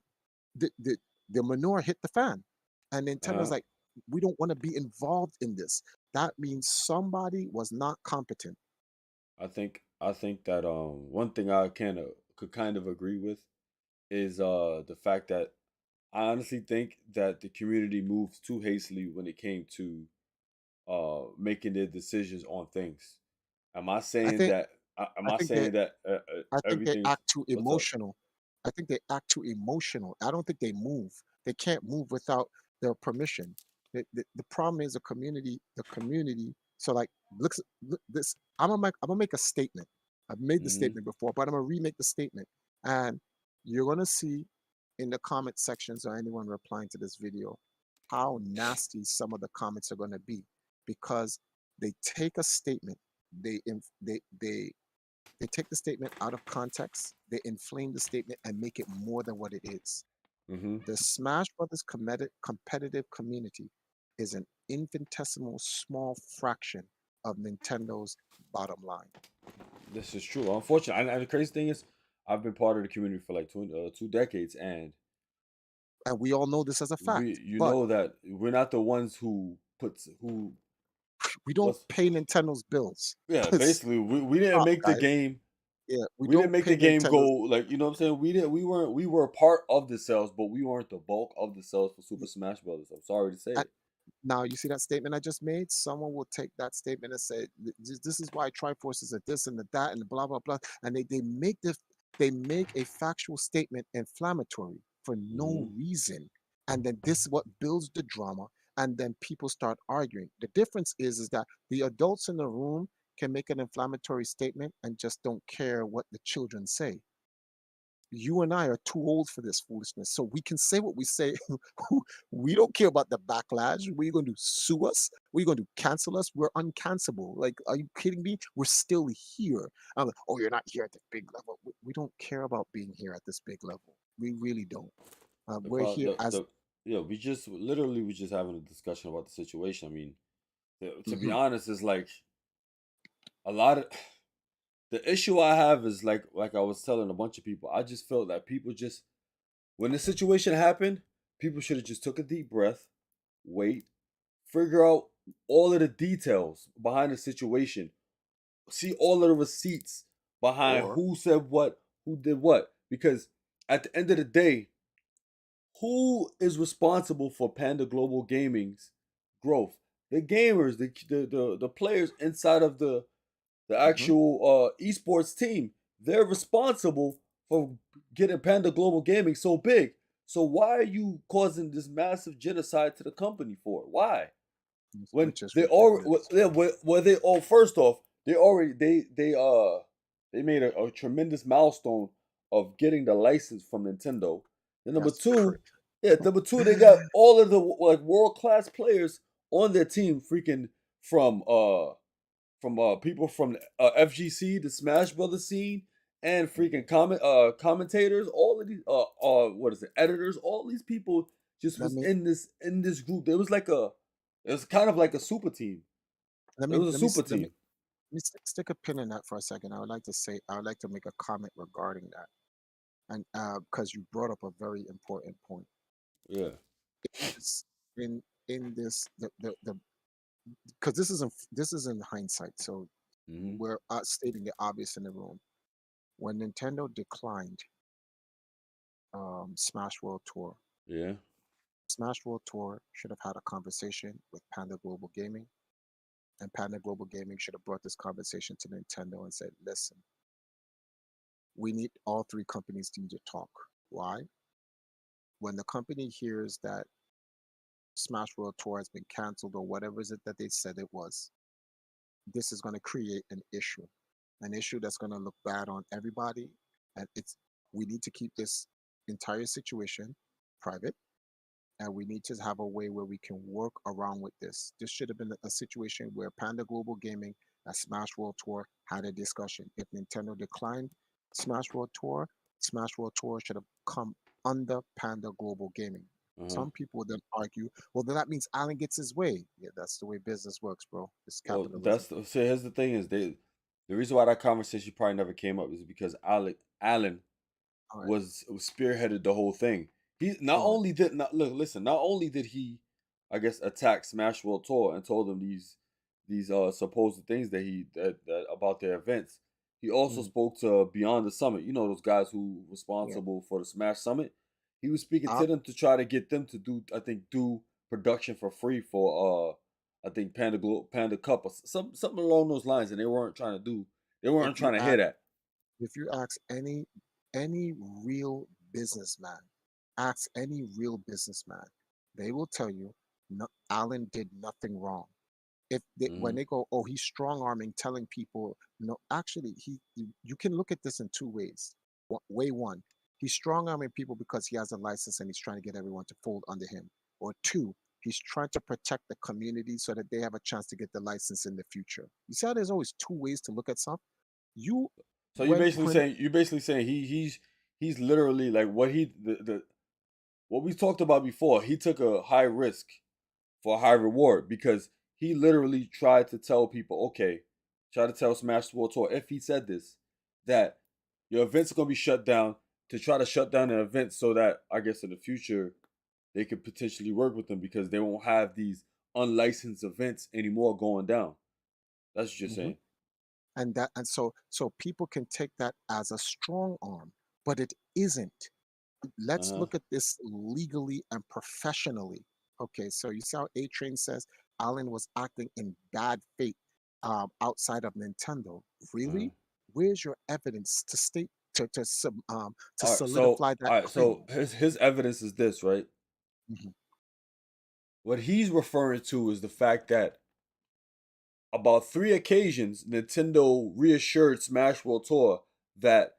Speaker 2: The manure hit the fan. And Nintendo's
Speaker 1: Uh,
Speaker 2: like, we don't want to be involved in this. That means somebody was not competent.
Speaker 1: I think that one thing I could kind of agree with is the fact that I honestly think that the community moves too hastily when it came to making their decisions on things. Am I
Speaker 2: I
Speaker 1: saying
Speaker 2: think
Speaker 1: that? Am
Speaker 2: I
Speaker 1: I
Speaker 2: think they
Speaker 1: saying that
Speaker 2: I think they
Speaker 1: everything's
Speaker 2: act too
Speaker 1: what's up?
Speaker 2: emotional. I think they act too emotional. I don't think they move. They can't move without their permission. The problem is the community. So like, look this. I'm gonna make a statement. I've made the
Speaker 1: Mm-hmm.
Speaker 2: statement before, but I'm gonna remake the statement. And you're gonna see in the comment sections or anyone replying to this video how nasty some of the comments are gonna be because they take a statement, they take the statement out of context, they inflame the statement and make it more than what it is.
Speaker 1: Mm-hmm.
Speaker 2: The Smash Brothers competitive community is an infinitesimal small fraction of Nintendo's bottom line.
Speaker 1: This is true. Unfortunately, and the crazy thing is, I've been part of the community for like 2 decades, and
Speaker 2: And we all know this as a fact.
Speaker 1: you
Speaker 2: But
Speaker 1: know that we're not the ones who
Speaker 2: we don't
Speaker 1: what's
Speaker 2: pay Nintendo's bills.
Speaker 1: yeah. Basically, we didn't
Speaker 2: Stop,
Speaker 1: make the
Speaker 2: guys.
Speaker 1: game.
Speaker 2: Yeah, we
Speaker 1: We didn't
Speaker 2: don't
Speaker 1: make the
Speaker 2: pay
Speaker 1: game go
Speaker 2: Nintendo's.
Speaker 1: like, you know what I'm saying. We were a part of the sales, but we weren't the bulk of the sales for Super Smash Brothers. I'm sorry to say
Speaker 2: uh,
Speaker 1: it.
Speaker 2: Now, you see that statement I just made? Someone will take that statement and say, This is why Triforce are this and the that and blah, blah, blah." And they make a factual statement inflammatory for
Speaker 1: Mm-hmm.
Speaker 2: no reason. And then this is what builds the drama. And then people start arguing. The difference is that the adults in the room can make an inflammatory statement and just don't care what the children say. You and I are too old for this foolishness. So we can say what we say. We don't care about the backlash. What are you going to do? Sue us? What are you going to do? Cancel us? We're uncancelable. Like, are you kidding me? We're still here. I'm like, oh, you're not here at the big level. We don't care about being here at this big level. We really don't.
Speaker 1: The
Speaker 2: We're
Speaker 1: problem,
Speaker 2: here as.
Speaker 1: the yeah, we just having a discussion about the situation. I mean, to be
Speaker 2: Mhm.
Speaker 1: honest, it's like a lot of the issue I have is like I was telling a bunch of people. I just felt that people just when the situation happened, people should have just took a deep breath, wait, figure out all of the details behind the situation, see all of the receipts behind
Speaker 2: Or
Speaker 1: who said what, who did what. Because at the end of the day, who is responsible for Panda Global Gaming's growth? The gamers, the players inside of the
Speaker 2: mhm,
Speaker 1: actual esports team. They're responsible for getting Panda Global Gaming so big. So why are you causing this massive genocide to the company for? Why? When
Speaker 2: which is
Speaker 1: they already,
Speaker 2: ridiculous.
Speaker 1: where they oh first off they already they made a tremendous milestone of getting the license from Nintendo. Then number
Speaker 2: That's
Speaker 1: two,
Speaker 2: crazy.
Speaker 1: yeah, number two they got all of the like world class players on their team, freaking from people from FGC, the Smash Brothers scene, and freaking commentators. All of these what is it, editors? All these people just
Speaker 2: Let
Speaker 1: was
Speaker 2: me
Speaker 1: in this group. There was it was kind of like a super team.
Speaker 2: let
Speaker 1: It
Speaker 2: me
Speaker 1: was a
Speaker 2: let me
Speaker 1: super
Speaker 2: s- let me
Speaker 1: team.
Speaker 2: let me stick a pin in that for a second. I would like to make a comment regarding that, and because you brought up a very important point.
Speaker 1: Yeah.
Speaker 2: It's in this the because this is in hindsight, so
Speaker 1: Hmm.
Speaker 2: we're stating the obvious in the room. When Nintendo declined Smash World Tour,
Speaker 1: Yeah.
Speaker 2: Smash World Tour should have had a conversation with Panda Global Gaming, and Panda Global Gaming should have brought this conversation to Nintendo and said, "Listen, we need all three companies to need to talk. Why? When the company hears that Smash World Tour has been canceled or whatever is it that they said it was, this is going to create an issue that's going to look bad on everybody, and it's we need to keep this entire situation private, and we need to have a way where we can work around with this. This should have been a situation where Panda Global Gaming and Smash World Tour had a discussion. If Nintendo declined Smash World Tour, Smash World Tour should have come under Panda Global Gaming.
Speaker 1: Uh-huh.
Speaker 2: Some people would then argue, well, then that means Allen gets his way. Yeah, that's the way business works, bro. It's
Speaker 1: Well,
Speaker 2: capitalism.
Speaker 1: so here's the thing is the reason why that conversation probably never came up is because Allen
Speaker 2: All right,
Speaker 1: was spearheaded the whole thing. He not
Speaker 2: all right.
Speaker 1: only did not look listen, not only did he, I guess, attack Smash World Tour and told them these supposed things that about their events. He also
Speaker 2: Mm,
Speaker 1: spoke to Beyond the Summit. You know those guys who
Speaker 2: yeah.
Speaker 1: responsible for the Smash Summit. He was speaking
Speaker 2: Uh,
Speaker 1: to them to try to get them to do production for free for I think Panda Cup or something along those lines, and they
Speaker 2: if
Speaker 1: weren't
Speaker 2: you
Speaker 1: trying to hear
Speaker 2: ask
Speaker 1: that.
Speaker 2: if you ask any real businessman, ask any real businessman, they will tell you no, Allen did nothing wrong. If they, when
Speaker 1: Hmm.
Speaker 2: they go, oh, he's strong arming, telling people, no, actually, you can look at this in two ways. Way one, he's strong arming people because he has a license and he's trying to get everyone to fold under him. Or two, he's trying to protect the community so that they have a chance to get the license in the future. You see how there's always two ways to look at something. You
Speaker 1: So you basically
Speaker 2: when
Speaker 1: saying he's literally like what the what we talked about before. He took a high risk for a high reward because he literally tried to tell people, okay, try to tell Smash World Tour if he said this that your events are gonna be shut down to try to shut down an event so that I guess in the future they could potentially work with them because they won't have these unlicensed events anymore going down. That's what you're
Speaker 2: mhm.
Speaker 1: saying.
Speaker 2: And so people can take that as a strong arm, but it isn't.
Speaker 1: Uh
Speaker 2: Let's
Speaker 1: huh.
Speaker 2: look at this legally and professionally. Okay, so you see how A Train says Allen was acting in bad faith outside of Nintendo.
Speaker 1: Uh huh.
Speaker 2: Really? Where's your evidence to state to
Speaker 1: So
Speaker 2: solidify that
Speaker 1: all right, so
Speaker 2: claim?
Speaker 1: his evidence is this, right?
Speaker 2: Mhm,
Speaker 1: What he's referring to is the fact that about three occasions Nintendo reassured Smash World Tour that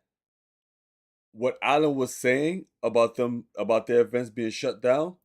Speaker 1: what Alan was saying about their events being shut down,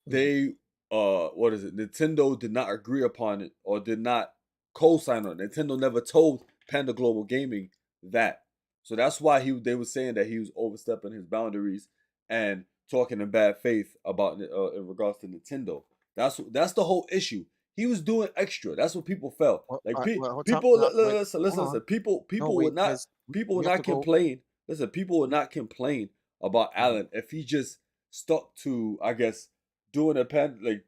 Speaker 2: mhm,
Speaker 1: they what is it? Nintendo did not agree upon it or did not co-sign on it. Nintendo never told Panda Global Gaming that. So that's why they were saying that he was overstepping his boundaries and talking in bad faith about in regards to Nintendo. That's the whole issue. He was doing extra. That's what people felt.
Speaker 2: Well,
Speaker 1: Like
Speaker 2: well, hold on.
Speaker 1: people,
Speaker 2: Wait,
Speaker 1: listen,
Speaker 2: hold
Speaker 1: listen,
Speaker 2: on.
Speaker 1: listen. People,
Speaker 2: No,
Speaker 1: people
Speaker 2: wait,
Speaker 1: would not,
Speaker 2: because
Speaker 1: people would
Speaker 2: we have to
Speaker 1: not
Speaker 2: go.
Speaker 1: complain. Listen, people would not complain about
Speaker 2: Mhm.
Speaker 1: Allen if he just stuck to, I guess, doing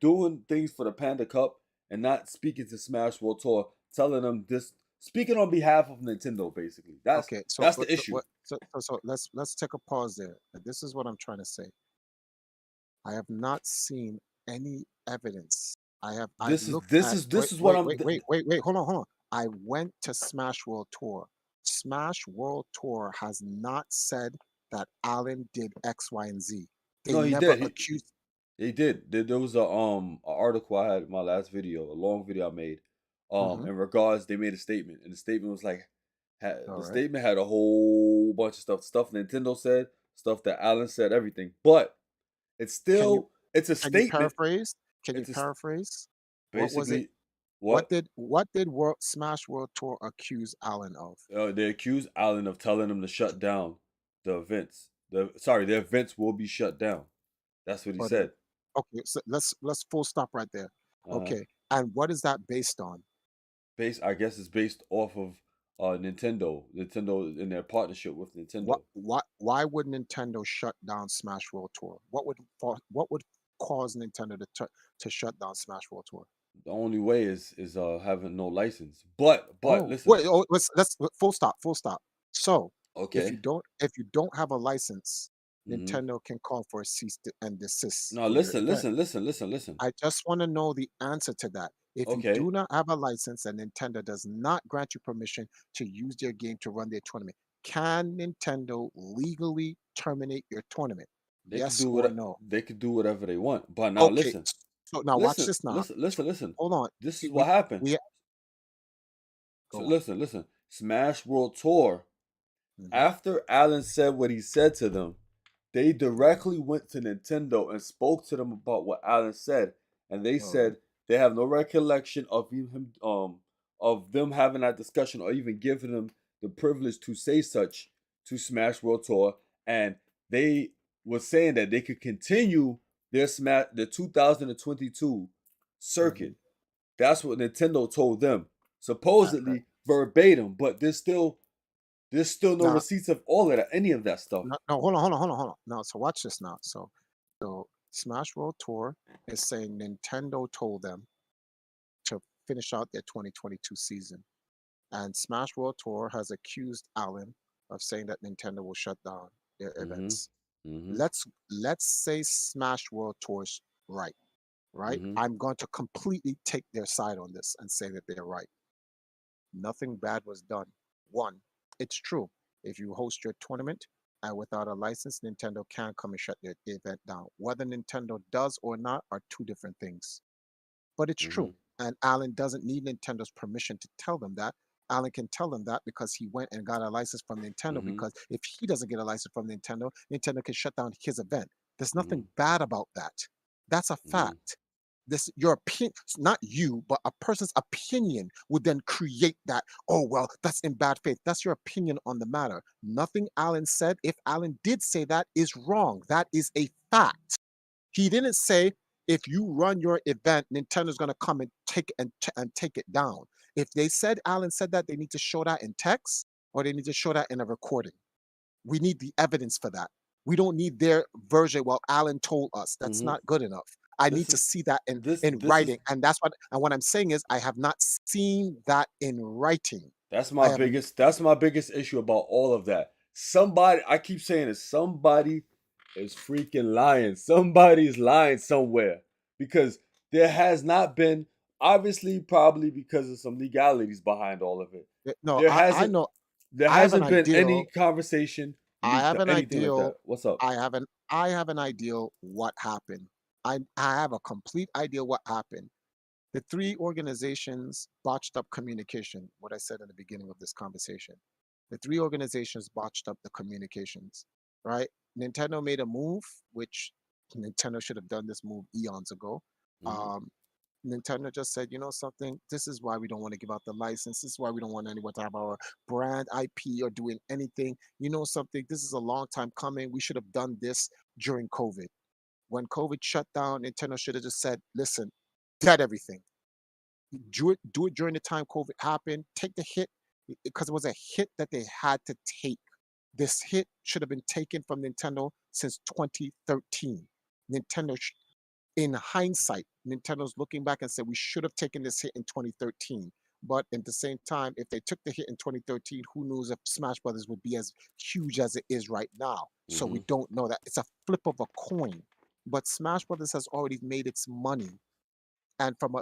Speaker 1: doing things for the Panda Cup and not speaking to Smash World Tour, telling them this, speaking on behalf of Nintendo. Basically,
Speaker 2: Okay, so
Speaker 1: that's the issue.
Speaker 2: let's take a pause there. This is what I'm trying to say. I have not seen any evidence. I've looked at
Speaker 1: This is what I'm.
Speaker 2: hold on, hold on. I went to Smash World Tour. Smash World Tour has not said that Allen did X, Y, and Z. They
Speaker 1: No, he
Speaker 2: never
Speaker 1: did.
Speaker 2: accused.
Speaker 1: He did. There was a article I had in my last video, a long video I made.
Speaker 2: Hmm.
Speaker 1: In regards, they made a statement, and the statement was like,
Speaker 2: All
Speaker 1: the
Speaker 2: right.
Speaker 1: statement had a whole bunch of stuff Nintendo said, stuff that Allen said, everything. But it's
Speaker 2: Can you
Speaker 1: it's a
Speaker 2: can you
Speaker 1: statement.
Speaker 2: paraphrase? Can you
Speaker 1: It's
Speaker 2: paraphrase? What was it?
Speaker 1: basically what
Speaker 2: What did World Smash World Tour accuse Allen of?
Speaker 1: they accused Allen of telling him to shut down the events. The events will be shut down. That's what he
Speaker 2: But
Speaker 1: said.
Speaker 2: okay, so let's full stop right there.
Speaker 1: Uh,
Speaker 2: Okay, and what is that based on?
Speaker 1: I guess it's based off of Nintendo. Nintendo in their partnership with Nintendo.
Speaker 2: Why would Nintendo shut down Smash World Tour? What would cause Nintendo to shut down Smash World Tour?
Speaker 1: The only way is having no license. But
Speaker 2: Oh,
Speaker 1: listen,
Speaker 2: wait, oh, let's full stop, full stop. So,
Speaker 1: okay.
Speaker 2: if you don't have a license,
Speaker 1: Hmm.
Speaker 2: Nintendo can call for a and desist
Speaker 1: No,
Speaker 2: for your
Speaker 1: listen,
Speaker 2: event.
Speaker 1: listen, listen, listen, listen.
Speaker 2: I just want to know the answer to that. If you
Speaker 1: Okay.
Speaker 2: do not have a license and Nintendo does not grant you permission to use their game to run their tournament, can Nintendo legally terminate your tournament? Yes or no?
Speaker 1: they could do whatever they want. But now
Speaker 2: Okay.
Speaker 1: listen,
Speaker 2: So now watch this now.
Speaker 1: listen.
Speaker 2: Hold on.
Speaker 1: This
Speaker 2: See,
Speaker 1: is what happened.
Speaker 2: we
Speaker 1: So
Speaker 2: go on.
Speaker 1: listen. Smash World Tour.
Speaker 2: Hmm.
Speaker 1: After Allen said what he said to them, they directly went to Nintendo and spoke to them about what Allen said, and they
Speaker 2: All right.
Speaker 1: said they have no recollection of of them having that discussion or even giving them the privilege to say such to Smash World Tour, and they were saying that they could continue the 2022
Speaker 2: Hmm.
Speaker 1: circuit. That's what Nintendo told them,
Speaker 2: All right.
Speaker 1: supposedly verbatim, but there's still no
Speaker 2: Now,
Speaker 1: receipts of all of that, any of that stuff.
Speaker 2: no, no, hold on, hold on, hold on, hold on. Now, so watch this now. So Smash World Tour is saying Nintendo told them to finish out their 2022 season. And Smash World Tour has accused Allen of saying that Nintendo will shut down their
Speaker 1: Mm-hmm.
Speaker 2: events.
Speaker 1: Mm-hmm.
Speaker 2: Let's say Smash World Tour's right, right?
Speaker 1: Mm-hmm.
Speaker 2: I'm going to completely take their side on this and say that they're right. Nothing bad was done. One, it's true. If you host your tournament and without a license, Nintendo can come and shut the event down. Whether Nintendo does or not are two different things. But it's
Speaker 1: Mm-hmm.
Speaker 2: true. And Alan doesn't need Nintendo's permission to tell them that. Alan can tell them that because he went and got a license from Nintendo.
Speaker 1: Mm-hmm.
Speaker 2: Because if he doesn't get a license from Nintendo, Nintendo can shut down his event. There's
Speaker 1: Mm-hmm.
Speaker 2: nothing bad about that. That's a
Speaker 1: Mm-hmm.
Speaker 2: fact. This your opinion, not you, but a person's opinion would then create that. Oh well, that's in bad faith. That's your opinion on the matter. Nothing Alan said, if Alan did say that, is wrong. That is a fact. He didn't say if you run your event, Nintendo's going to come and take it down. If they said Alan said that, they need to show that in text or they need to show that in a recording. We need the evidence for that. We don't need their version. Well, Alan told us. That's
Speaker 1: Mm-hmm.
Speaker 2: not good enough. I
Speaker 1: This
Speaker 2: need to
Speaker 1: is
Speaker 2: see that in
Speaker 1: this is
Speaker 2: writing, and what I'm saying is I have not seen that in writing. I have
Speaker 1: that's my biggest issue about all of that. Somebody, I keep saying it, somebody is freaking lying. Somebody's lying somewhere because there has not been, obviously probably because of some legalities behind all of it.
Speaker 2: no.
Speaker 1: There
Speaker 2: I
Speaker 1: hasn't
Speaker 2: know.
Speaker 1: there
Speaker 2: I have an
Speaker 1: hasn't been any
Speaker 2: ideal.
Speaker 1: conversation
Speaker 2: I
Speaker 1: leaked
Speaker 2: have
Speaker 1: or
Speaker 2: an
Speaker 1: anything like that.
Speaker 2: ideal.
Speaker 1: What's up?
Speaker 2: I have an ideal what happened. I have a complete idea what happened. The three organizations botched up communication, what I said in the beginning of this conversation. The three organizations botched up the communications, right? Nintendo made a move, which Nintendo should have done this move eons ago.
Speaker 1: Hmm.
Speaker 2: Um, Nintendo just said, you know something, this is why we don't want to give out the license. This is why we don't want anyone to have our brand IP or doing anything. You know something, this is a long time coming. We should have done this during COVID. When COVID shut down, Nintendo should have just said, listen, dead everything. Do it during the time COVID happened. Take the hit because it was a hit that they had to take. This hit should have been taken from Nintendo since 2013. Nintendo in hindsight, Nintendo's looking back and said we should have taken this hit in 2013. But at the same time, if they took the hit in 2013, who knows if Smash Brothers would be as huge as it is right now? So we
Speaker 1: Mm-hmm.
Speaker 2: don't know that. It's a flip of a coin. But Smash Brothers has already made its money. And from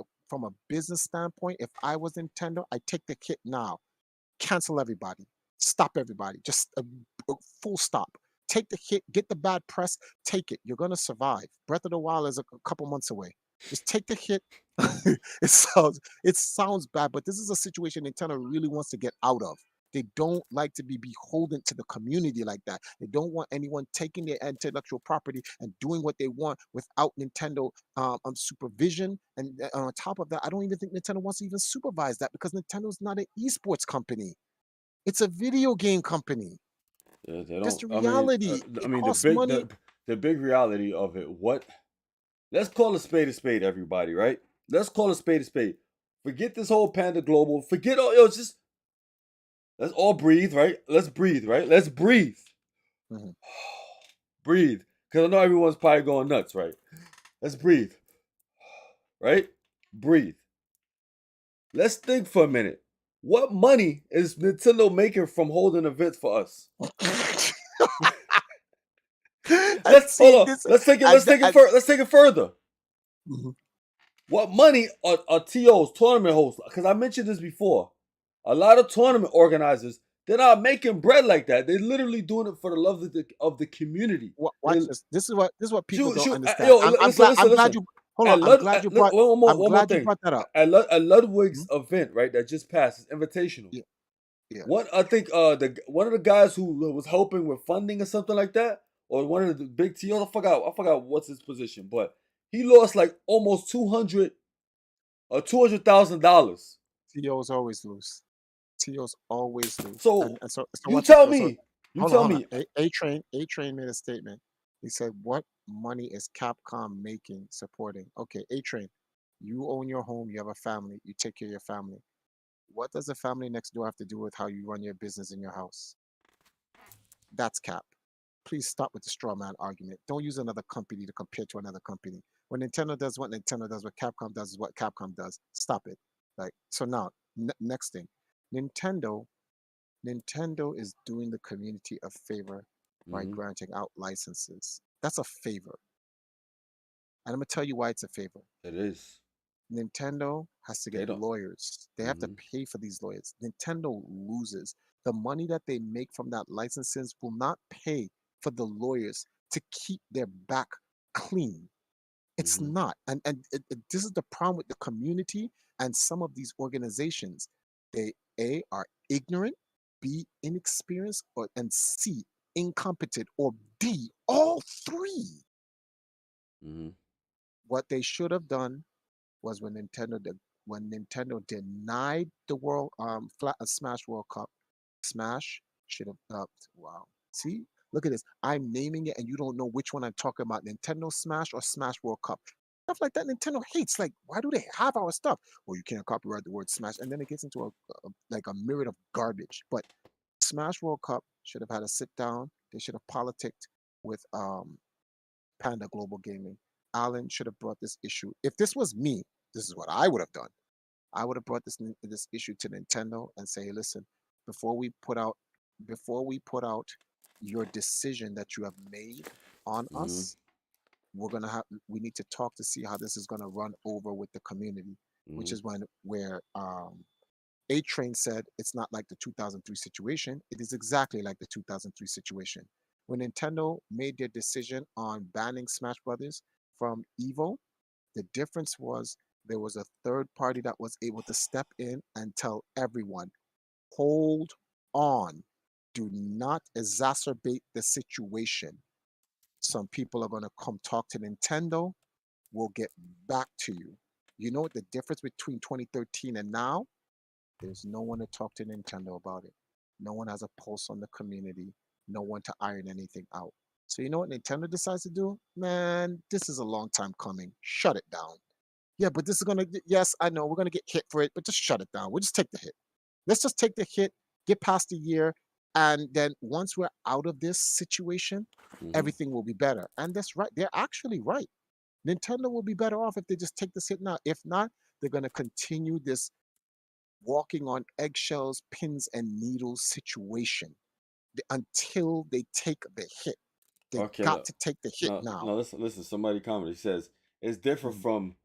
Speaker 2: a business standpoint, if I was Nintendo, I take the hit now, cancel everybody, stop everybody, just a full stop. Take the hit, get the bad press, take it. You're gonna survive. Breath of the Wild is a couple months away. Just take the hit. It sounds bad, but this is a situation Nintendo really wants to get out of. They don't like to be beholden to the community like that. They don't want anyone taking their intellectual property and doing what they want without Nintendo supervision. And on top of that, I don't even think Nintendo wants to even supervise that because Nintendo's not an esports company. It's a video game company.
Speaker 1: They
Speaker 2: Just
Speaker 1: don't.
Speaker 2: the
Speaker 1: I mean,
Speaker 2: reality. It
Speaker 1: the
Speaker 2: costs
Speaker 1: big
Speaker 2: money.
Speaker 1: the big reality of it. What? Let's call a spade a spade, everybody. Right? Let's call a spade a spade. Forget this whole Panda Global. Forget all. Yo, just let's all breathe. Right? Let's breathe. Right? Let's breathe.
Speaker 2: Mhm.
Speaker 1: Breathe. Because I know everyone's probably going nuts. Right? Let's breathe. Right? Breathe. Let's think for a minute. What money is Nintendo making from holding events for us?
Speaker 2: And
Speaker 1: Let's hold
Speaker 2: see
Speaker 1: on.
Speaker 2: this,
Speaker 1: Let's take it.
Speaker 2: and,
Speaker 1: Let's take it.
Speaker 2: and
Speaker 1: Let's take it further.
Speaker 2: mhm.
Speaker 1: What money are TOs, tournament hosts? Because I mentioned this before. A lot of tournament organizers, they're not making bread like that. They're literally doing it for the love of the community.
Speaker 2: Watch this. This is what people
Speaker 1: Shoot,
Speaker 2: don't
Speaker 1: shoot.
Speaker 2: understand.
Speaker 1: Yo,
Speaker 2: I'm
Speaker 1: listen,
Speaker 2: glad.
Speaker 1: listen,
Speaker 2: I'm glad
Speaker 1: listen.
Speaker 2: you. Hold on.
Speaker 1: One
Speaker 2: I'm
Speaker 1: more
Speaker 2: glad you
Speaker 1: thing.
Speaker 2: brought that up.
Speaker 1: At Ludwig's
Speaker 2: Mhm.
Speaker 1: event, right, that just passed, is invitational.
Speaker 2: Yeah. Yeah.
Speaker 1: One, I think, one of the guys who was helping with funding or something like that, or one of the big TOs, I forgot what's his position, but he lost like almost $200,000.
Speaker 2: TOs always lose. TOs always lose. And,
Speaker 1: So
Speaker 2: and so
Speaker 1: you
Speaker 2: watch this.
Speaker 1: tell
Speaker 2: So
Speaker 1: me, you
Speaker 2: hold on,
Speaker 1: tell
Speaker 2: hold on.
Speaker 1: me.
Speaker 2: A Train made a statement. He said, "What money is Capcom making supporting?" Okay, A Train, you own your home. You have a family. You take care of your family. What does the family next door have to do with how you run your business in your house? That's Cap. Please stop with the straw man argument. Don't use another company to compare to another company. When Nintendo does what Nintendo does, what Capcom does is what Capcom does. Stop it. Like so now, next thing, Nintendo Nintendo is doing the community a favor by
Speaker 1: Hmm.
Speaker 2: granting out licenses. That's a favor. And I'm going to tell you why it's a favor.
Speaker 1: It is.
Speaker 2: Nintendo has to
Speaker 1: They
Speaker 2: get
Speaker 1: don't.
Speaker 2: lawyers. They have to
Speaker 1: Hmm.
Speaker 2: pay for these lawyers. Nintendo loses. The money that they make from that licenses will not pay for the lawyers to keep their back clean. It's
Speaker 1: Hmm.
Speaker 2: not. And this is the problem with the community and some of these organizations. They A are ignorant, B inexperienced, and C incompetent, or D all three.
Speaker 1: Hmm.
Speaker 2: What they should have done was when Nintendo denied the world Smash World Cup. Smash should have wow. See, look at this. I'm naming it, and you don't know which one I'm talking about: Nintendo Smash or Smash World Cup. Stuff like that Nintendo hates. Like, why do they have our stuff? Well, you can't copyright the word Smash, and then it gets into like a myriad of garbage. But Smash World Cup should have had a sit down. They should have politicked with Panda Global Gaming. Alan should have brought this issue. If this was me, this is what I would have done. I would have brought this issue to Nintendo and say, listen, before we put out before we put out your decision that you have made on
Speaker 1: Hmm.
Speaker 2: us, we need to talk to see how this is gonna run over with the community, which
Speaker 1: Hmm.
Speaker 2: is where A Train said it's not like the 2003 situation. It is exactly like the 2003 situation. When Nintendo made their decision on banning Smash Brothers from Evo, the difference was there was a third party that was able to step in and tell everyone, hold on, do not exacerbate the situation. Some people are going to come talk to Nintendo. We'll get back to you. You know what the difference between 2013 and now? There's no one to talk to Nintendo about it. No one has a pulse on the community. No one to iron anything out. So you know what Nintendo decides to do? Man, this is a long time coming. Shut it down. Yeah, but this is gonna yes, I know we're gonna get hit for it, but just shut it down. We'll just take the hit. Let's just take the hit, get past the year, and then once we're out of this situation,
Speaker 1: Hmm.
Speaker 2: everything will be better. And that's right. They're actually right. Nintendo will be better off if they just take this hit now. If not, they're gonna continue this walking on eggshells, pins and needles situation until they take the hit. They
Speaker 1: Okay,
Speaker 2: got
Speaker 1: look.
Speaker 2: to take the hit
Speaker 1: No,
Speaker 2: now.
Speaker 1: no, listen. Somebody commented. He says it's different
Speaker 2: Mm.
Speaker 1: from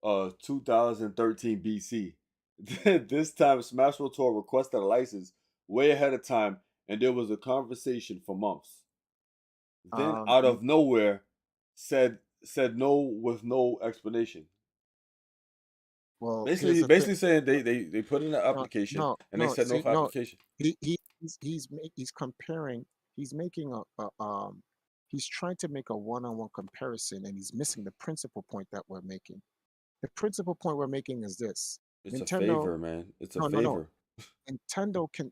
Speaker 1: 2013 BC. This time, Smash Bros. Tour requested a license way ahead of time, and there was a conversation for months. Then, out
Speaker 2: Mm,
Speaker 1: of nowhere, said no with no explanation.
Speaker 2: well, here's
Speaker 1: Basically,
Speaker 2: the thing.
Speaker 1: basically saying they put in an
Speaker 2: No,
Speaker 1: application
Speaker 2: no,
Speaker 1: and they
Speaker 2: no.
Speaker 1: said no
Speaker 2: See,
Speaker 1: for
Speaker 2: no.
Speaker 1: application.
Speaker 2: He's comparing. He's making a. He's trying to make a one-on-one comparison, and he's missing the principal point that we're making. The principal point we're making is this:
Speaker 1: It's a
Speaker 2: Nintendo.
Speaker 1: favor, man. It's a
Speaker 2: No, no, no.
Speaker 1: favor.
Speaker 2: Nintendo can.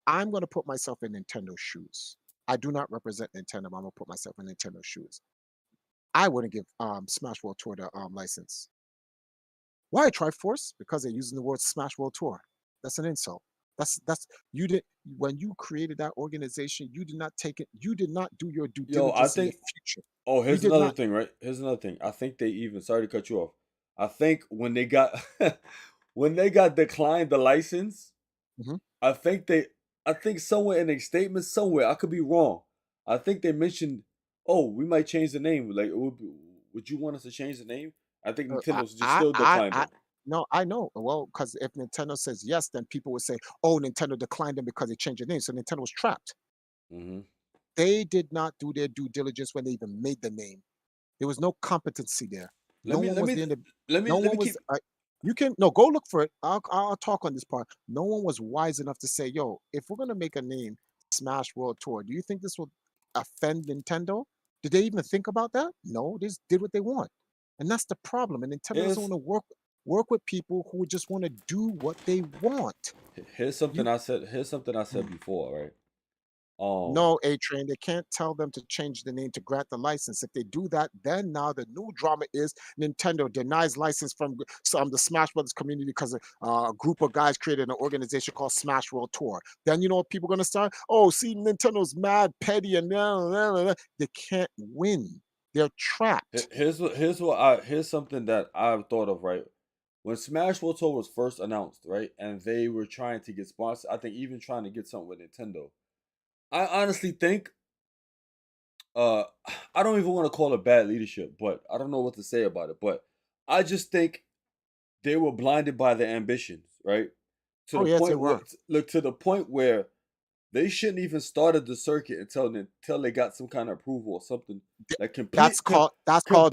Speaker 2: I'm going to put myself in Nintendo's shoes. I do not represent Nintendo. But I'm going to put myself in Nintendo's shoes. I wouldn't give Smash World Tour the license. Why Triforce? Because they're using the word Smash World Tour. That's an insult. That's you did when you created that organization, you did not take it, you did not do your due
Speaker 1: Yo, I
Speaker 2: diligence in the
Speaker 1: think.
Speaker 2: future.
Speaker 1: Oh,
Speaker 2: You
Speaker 1: here's
Speaker 2: did
Speaker 1: another
Speaker 2: not.
Speaker 1: thing, right? Here's another thing. I think they even. Sorry to cut you off. I think when they got when they got declined the license,
Speaker 2: Mhm.
Speaker 1: I think they. I think somewhere in a statement somewhere, I could be wrong. I think they mentioned, "Oh, we might change the name. Like, would you want us to change the name?" I think
Speaker 2: Uh,
Speaker 1: Nintendo just still declined
Speaker 2: I
Speaker 1: them.
Speaker 2: no, I know. Well, because if Nintendo says yes, then people would say, "Oh, Nintendo declined them because they changed their name." So Nintendo was trapped.
Speaker 1: Hmm.
Speaker 2: They did not do their due diligence when they even made the name. There was no competency there.
Speaker 1: Let
Speaker 2: No
Speaker 1: me
Speaker 2: one
Speaker 1: let
Speaker 2: was
Speaker 1: me
Speaker 2: there.
Speaker 1: let me
Speaker 2: No
Speaker 1: let
Speaker 2: one
Speaker 1: me
Speaker 2: was.
Speaker 1: keep.
Speaker 2: You can no go look for it. I'll talk on this part. No one was wise enough to say, "Yo, if we're gonna make a name, Smash World Tour, do you think this will offend Nintendo?" Did they even think about that? No, they just did what they want, and that's the problem. And Nintendo doesn't
Speaker 1: Here's
Speaker 2: want to work with people who just want to do what they want.
Speaker 1: here's something
Speaker 2: You
Speaker 1: I said. Here's something I said
Speaker 2: mm.
Speaker 1: before, right? Um,
Speaker 2: No, A Train, they can't tell them to change the name to grant the license. If they do that, then now the new drama is Nintendo denies license from some the Smash Brothers community because a group of guys created an organization called Smash World Tour. Then you know what people are gonna start? Oh, see, Nintendo's mad, petty, and they can't win. They're trapped.
Speaker 1: here's something that I've thought of, right? When Smash Bros. Tour was first announced, right, and they were trying to get sponsors, I think even trying to get something with Nintendo. I honestly think, uh, I don't even want to call it bad leadership, but I don't know what to say about it. But I just think they were blinded by their ambitions, right? To
Speaker 2: Oh
Speaker 1: the
Speaker 2: yes, they
Speaker 1: point where,
Speaker 2: were.
Speaker 1: look, to the point where they shouldn't even started the circuit until they got some kind of approval or something
Speaker 2: Th-
Speaker 1: like
Speaker 2: that's called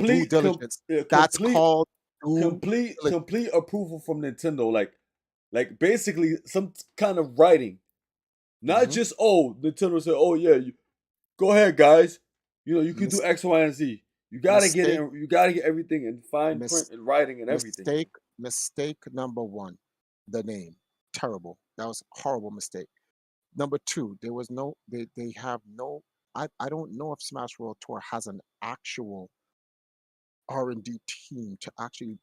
Speaker 2: due diligence. That's
Speaker 1: complete
Speaker 2: called due diligence.
Speaker 1: complete approval from Nintendo, like basically some kind of writing, not
Speaker 2: Mhm.
Speaker 1: just, oh, Nintendo said, oh yeah, go ahead guys, you could do
Speaker 2: Mis-
Speaker 1: X, Y, and Z. You gotta get
Speaker 2: mistake.
Speaker 1: it. You gotta get everything in fine print
Speaker 2: Mis-
Speaker 1: and writing and everything, man.
Speaker 2: mistake number one, the name. Terrible. That was a horrible mistake. Number two, there was no they have no I don't know if Smash World Tour has an actual R&D team to actually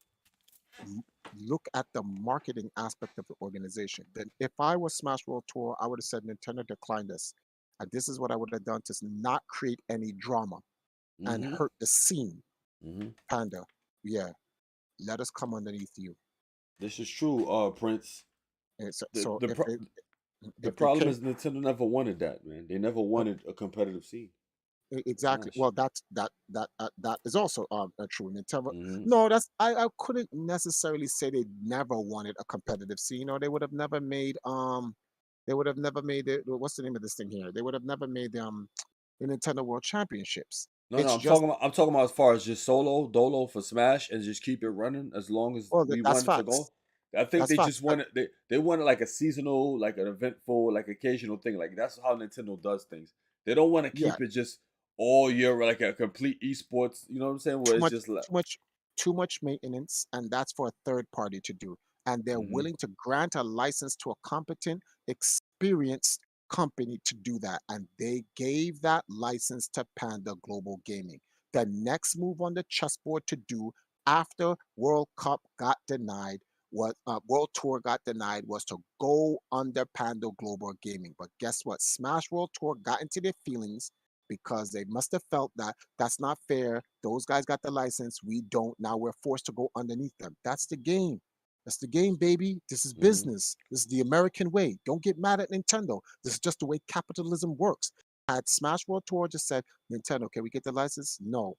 Speaker 2: l- look at the marketing aspect of the organization. Then if I was Smash World Tour, I would have said Nintendo declined this. And this is what I would have done to not create any drama and
Speaker 1: Mm-hmm.
Speaker 2: hurt the scene.
Speaker 1: Mm-hmm.
Speaker 2: Panda, yeah, let us come underneath you.
Speaker 1: This is true, Prince.
Speaker 2: And so,
Speaker 1: The
Speaker 2: so
Speaker 1: the
Speaker 2: if
Speaker 1: pro-
Speaker 2: they
Speaker 1: the
Speaker 2: if they
Speaker 1: problem
Speaker 2: came
Speaker 1: is Nintendo never wanted that, man. They never wanted a competitive scene for
Speaker 2: exactly,
Speaker 1: Smash.
Speaker 2: well, that is also true. Nintendo,
Speaker 1: Mm-hmm.
Speaker 2: no, that's I couldn't necessarily say they never wanted a competitive scene, or they would have never made it. What's the name of this thing here? They would have never made the Nintendo World Championships.
Speaker 1: No, no,
Speaker 2: It's just
Speaker 1: I'm talking about as far as just solo dolo for Smash and just keep it running as long as
Speaker 2: well,
Speaker 1: we
Speaker 2: that's
Speaker 1: want it to
Speaker 2: facts.
Speaker 1: go. I think
Speaker 2: That's
Speaker 1: they just
Speaker 2: facts.
Speaker 1: wanted they wanted like a seasonal, like an eventful, like occasional thing. Like that's how Nintendo does things. They don't want to
Speaker 2: Yeah,
Speaker 1: keep it just all year like a complete esports. You know what I'm saying? Where
Speaker 2: too
Speaker 1: it's
Speaker 2: much
Speaker 1: just like,
Speaker 2: too much too much maintenance, and that's for a third party to do, and they're
Speaker 1: mm-hmm,
Speaker 2: willing to grant a license to a competent experienced company to do that, and they gave that license to Panda Global Gaming. The next move on the chessboard to do after World Cup got denied, what World Tour got denied, was to go under Pando Global Gaming. But guess what? Smash World Tour got into their feelings because they must have felt that that's not fair. Those guys got the license. We don't. Now we're forced to go underneath them. That's the game. That's the game, baby. This is
Speaker 1: Mm-hmm.
Speaker 2: business. This is the American way. Don't get mad at Nintendo. This is just the way capitalism works. Had Smash World Tour just said, Nintendo, can we get the license? No.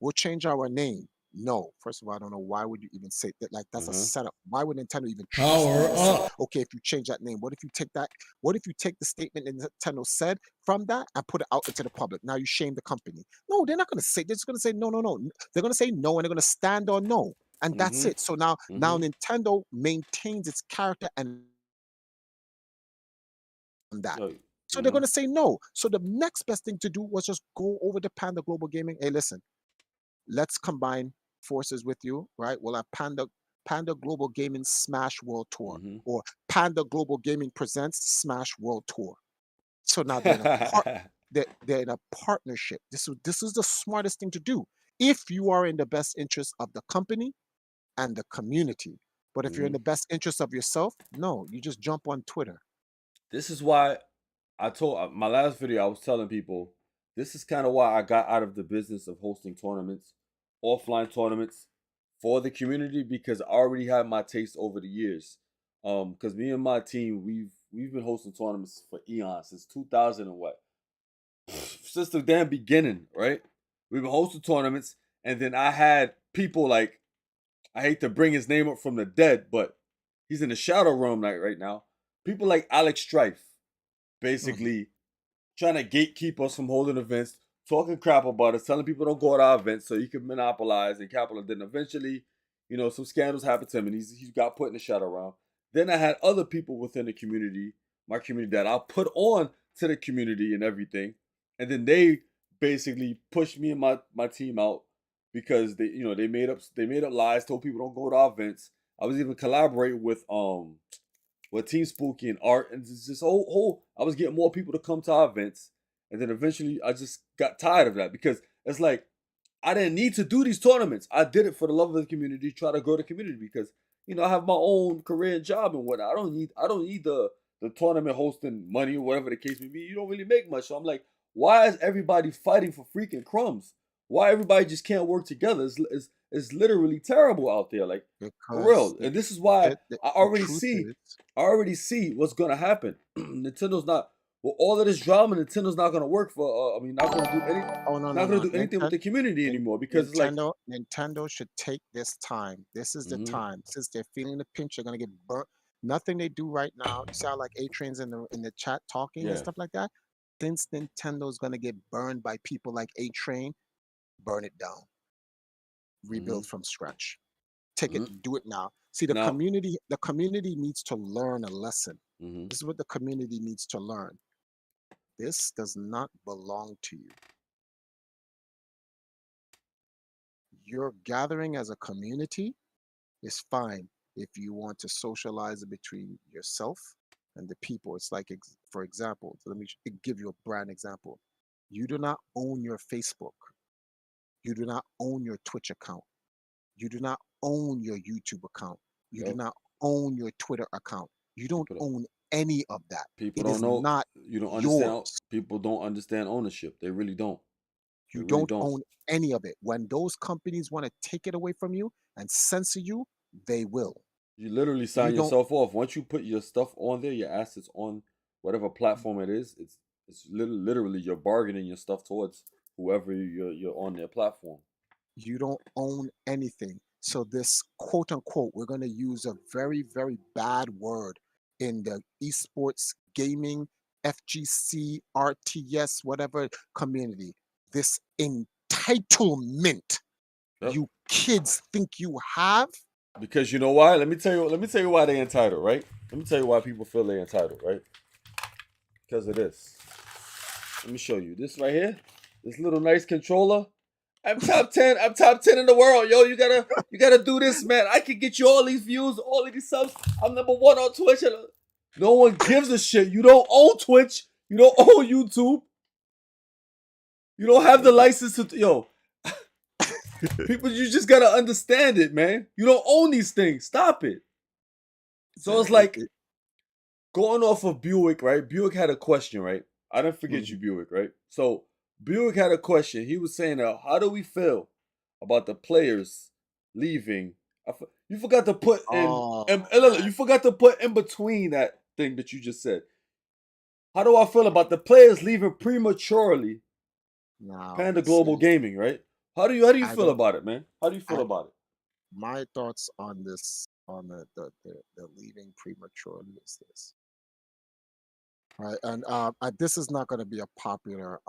Speaker 2: We'll change our name. No. First of all, I don't know why would you even say that. Like that's a
Speaker 1: Uh-huh.
Speaker 2: setup. Why would Nintendo even trust you to say, okay, if you change that name, what if you take that? What if you take the statement that Nintendo said from that and put it out into the public? Now you shame the company. No, they're not going to say. They're just going to say no, no, no. They're going to say no, and they're going to stand on no, and that's
Speaker 1: Mm-hmm.
Speaker 2: it. So now
Speaker 1: Mm-hmm.
Speaker 2: Nintendo maintains its character and that.
Speaker 1: Oh,
Speaker 2: So they're
Speaker 1: mm-hmm.
Speaker 2: going to say no. So the next best thing to do was just go over to Panda Global Gaming. Hey, listen, let's combine forces with you, right? We'll have Panda Global Gaming Smash World Tour,
Speaker 1: Mm-hmm.
Speaker 2: or Panda Global Gaming presents Smash World Tour. So now they're in a part. They're in a partnership. This is the smartest thing to do if you are in the best interest of the company and the community. But if you're in
Speaker 1: Mm-hmm.
Speaker 2: the best interest of yourself, no, you just jump on Twitter.
Speaker 1: This is why I told my last video. I was telling people this is kind of why I got out of the business of hosting tournaments, offline tournaments for the community, because I already had my taste over the years. Because me and my team, we've been hosting tournaments for eons, since 2000 and what, since the damn beginning, right? We've been hosting tournaments, and then I had people like, I hate to bring his name up from the dead, but he's in the shadow realm right now. People like Alex Strife,
Speaker 2: Mm,
Speaker 1: basically trying to gatekeep us from holding events, talking crap about us, telling people don't go to our events so he can monopolize and capital. Then eventually, some scandals happened to him and he got put in the shadow realm. Then I had other people within the community, my community, that I put on to the community and everything. And then they basically pushed me and my team out because they made up lies, told people don't go to our events. I was even collaborating with Team Spooky and Art, and this whole I was getting more people to come to our events, and then eventually I just got tired of that because it's like I didn't need to do these tournaments. I did it for the love of the community, try to grow the community because I have my own career and job and whatnot. I don't need the tournament hosting money or whatever the case may be. You don't really make much, so I'm like, why is everybody fighting for freaking crumbs? Why everybody just can't work together? It's literally terrible out there, like for
Speaker 2: because
Speaker 1: real. And this is why I
Speaker 2: the
Speaker 1: already
Speaker 2: truth
Speaker 1: see
Speaker 2: is,
Speaker 1: I already see what's gonna happen. Nintendo's not with all of this drama. Nintendo's not gonna work for. Not gonna do
Speaker 2: oh no, no,
Speaker 1: not gonna
Speaker 2: no,
Speaker 1: do anything with the community anymore because it's like,
Speaker 2: Nintendo should take this time. This is the
Speaker 1: mm-hmm,
Speaker 2: time. Since they're feeling the pinch, they're gonna get burnt. Nothing they do right now. You sound like A Train's in the chat talking and
Speaker 1: yeah,
Speaker 2: stuff like that. Since Nintendo's gonna get burned by people like A Train, burn it down.
Speaker 1: mm-hmm,
Speaker 2: Rebuild from scratch. Take
Speaker 1: mm-hmm.
Speaker 2: it, do it now. See,
Speaker 1: Now,
Speaker 2: the community needs to learn a lesson.
Speaker 1: mm-hmm,
Speaker 2: This is what the community needs to learn. This does not belong to you. Your gathering as a community is fine if you want to socialize it between yourself and the people. It's like, for example, let me give you a brand example. You do not own your Facebook. You do not own your Twitch account. You do not own your YouTube account. You do
Speaker 1: yep.
Speaker 2: not own your Twitter account. You don't
Speaker 1: People don't,
Speaker 2: own any of that.
Speaker 1: people
Speaker 2: It
Speaker 1: don't
Speaker 2: is
Speaker 1: know.
Speaker 2: not
Speaker 1: You don't understand.
Speaker 2: yours.
Speaker 1: People don't understand ownership. They really don't. They
Speaker 2: You
Speaker 1: really
Speaker 2: don't
Speaker 1: don't.
Speaker 2: own any of it. When those companies want to take it away from you and censor you, they will.
Speaker 1: You literally
Speaker 2: You
Speaker 1: sign
Speaker 2: don't
Speaker 1: yourself off. Once you put your stuff on there, your assets on whatever platform it is, it's literally you're bargaining your stuff towards whoever you're on their platform.
Speaker 2: you don't own anything. So this quote unquote, we're going to use a very, very bad word in the esports gaming, FGC, RTS, whatever community. This entitlement
Speaker 1: Yep.
Speaker 2: you kids think you have.
Speaker 1: Because you know why? Let me tell you. Let me tell you why they entitled, right? Let me tell you why people feel they entitled, right? Because of this. Let me show you this right here. This little nice controller. I'm top 10. I'm top 10 in the world. Yo, you gotta do this, man. I can get you all these views, all of these subs. I'm number one on Twitch. No one gives a shit. You don't own Twitch. You don't own YouTube. You don't have the
Speaker 2: Maybe
Speaker 1: license to yo. People, you just gotta understand it, man. You don't own these things. Stop it. So it's like going off of Buick, right? Buick had a question, right? I didn't forget you,
Speaker 2: Mhm.
Speaker 1: Buick, right? So Buick had a question. He was saying, how do we feel about the players leaving? You forgot to put in,
Speaker 2: Oh
Speaker 1: you
Speaker 2: man,
Speaker 1: forgot to put in between that thing that you just said. How do I feel about the players leaving prematurely?
Speaker 2: now
Speaker 1: Panda Global
Speaker 2: see,
Speaker 1: Gaming, right? How do you
Speaker 2: I
Speaker 1: feel
Speaker 2: don't.
Speaker 1: about it, man? How do you feel
Speaker 2: I
Speaker 1: about it?
Speaker 2: My thoughts on this, on the leaving prematurely is this, right? And this is not going to be a popular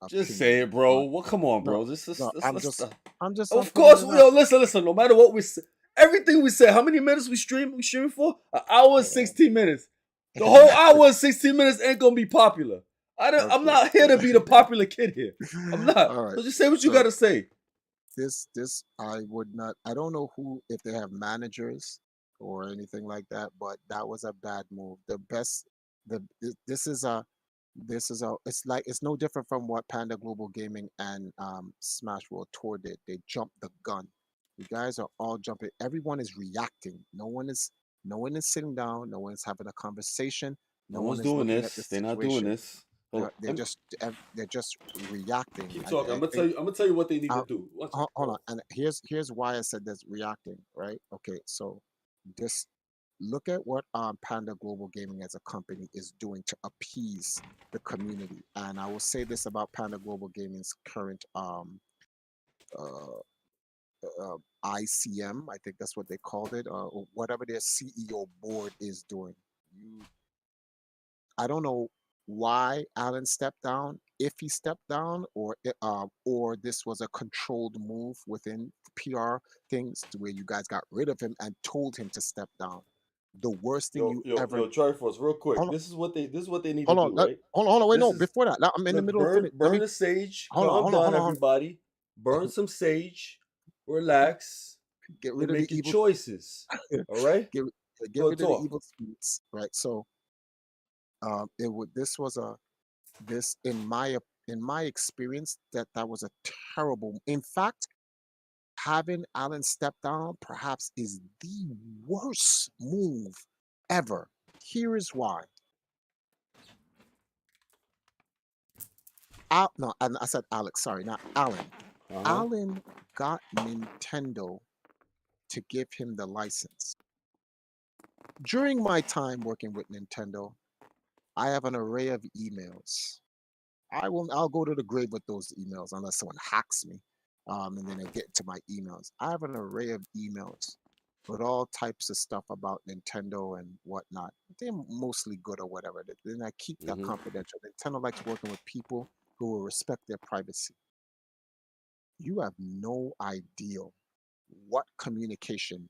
Speaker 1: Just say
Speaker 2: opinion,
Speaker 1: it, bro.
Speaker 2: but
Speaker 1: Well, come on,
Speaker 2: no,
Speaker 1: bro. This is
Speaker 2: no,
Speaker 1: let's let's.
Speaker 2: I'm
Speaker 1: Of
Speaker 2: putting
Speaker 1: course,
Speaker 2: it out.
Speaker 1: yo, listen. No matter what we say, everything we say. How many minutes we streaming for? An hour and
Speaker 2: Uh,
Speaker 1: 16 minutes. The whole hour and 16 minutes ain't gonna be popular. I'm
Speaker 2: okay,
Speaker 1: not here to be the popular kid here. I'm not.
Speaker 2: all right.
Speaker 1: So just say what you
Speaker 2: So
Speaker 1: gotta say.
Speaker 2: this I would not. I don't know who, if they have managers or anything like that, but that was a bad move. The best, this is a, it's like, it's no different from what Panda Global Gaming and Smash World Tour did. They jumped the gun. You guys are all jumping. Everyone is reacting. No one is sitting down. No one is having a conversation.
Speaker 1: No
Speaker 2: No one
Speaker 1: one's
Speaker 2: is
Speaker 1: doing
Speaker 2: looking at the
Speaker 1: this. They're not doing
Speaker 2: situation.
Speaker 1: this. Hold on.
Speaker 2: They're just reacting.
Speaker 1: Keep talking.
Speaker 2: I think
Speaker 1: I'm gonna tell you what they need to
Speaker 2: uh,
Speaker 1: do. Watch it.
Speaker 2: hold on, and here's why I said this reacting, right? Okay, so this, look at what Panda Global Gaming as a company is doing to appease the community. And I will say this about Panda Global Gaming's current uh, ICM, I think that's what they called it, or whatever their CEO board is doing. You, I don't know why Allen stepped down, if he stepped down, or this was a controlled move within PR things to where you guys got rid of him and told him to step down. The worst thing you ever.
Speaker 1: Triforce, real quick.
Speaker 2: Hold on,
Speaker 1: This is what they need to
Speaker 2: hold on,
Speaker 1: do, right?
Speaker 2: hold on. Wait,
Speaker 1: This
Speaker 2: no.
Speaker 1: is
Speaker 2: Before that, I'm in the
Speaker 1: look,
Speaker 2: middle of finish. Let
Speaker 1: burn
Speaker 2: me
Speaker 1: the sage,
Speaker 2: hold on,
Speaker 1: calm
Speaker 2: hold on,
Speaker 1: down,
Speaker 2: hold on, hold
Speaker 1: everybody. Burn
Speaker 2: on.
Speaker 1: some sage, relax,
Speaker 2: Get
Speaker 1: and
Speaker 2: rid of the
Speaker 1: make your
Speaker 2: evil.
Speaker 1: choices. All right?
Speaker 2: Get get
Speaker 1: Go
Speaker 2: rid of the
Speaker 1: talk.
Speaker 2: evil spirits, right? So, it would. This was a this in my experience, that was a terrible. In fact, having Allen step down perhaps is the worst move ever. Here is why. No, and I said Alex. Sorry, not Allen.
Speaker 1: Uh huh.
Speaker 2: Allen got Nintendo to give him the license. During my time working with Nintendo, I have an array of emails. I'll go to the grave with those emails unless someone hacks me, and then they'll get to my emails. I have an array of emails with all types of stuff about Nintendo and whatnot. They're mostly good or whatever. Then I keep that
Speaker 1: Mm-hmm.
Speaker 2: confidential. Nintendo likes working with people who will respect their privacy. You have no idea what communication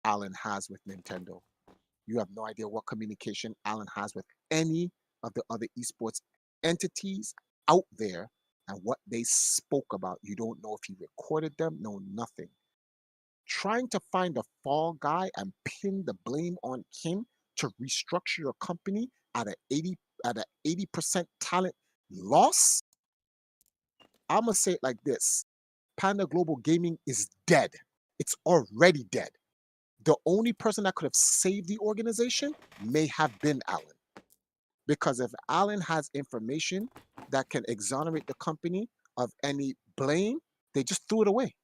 Speaker 2: Alan has with Nintendo. You have no idea what communication Alan has with any of the other esports entities out there and what they spoke about. You don't know if he recorded them, no, nothing. Trying to find a fall guy and pin the blame on him to restructure your company at a 80% talent loss. I'm gonna say it like this: Panda Global Gaming is dead. It's already dead. The only person that could have saved the organization may have been Alan. Because if Alan has information that can exonerate the company of any blame, they just threw it away.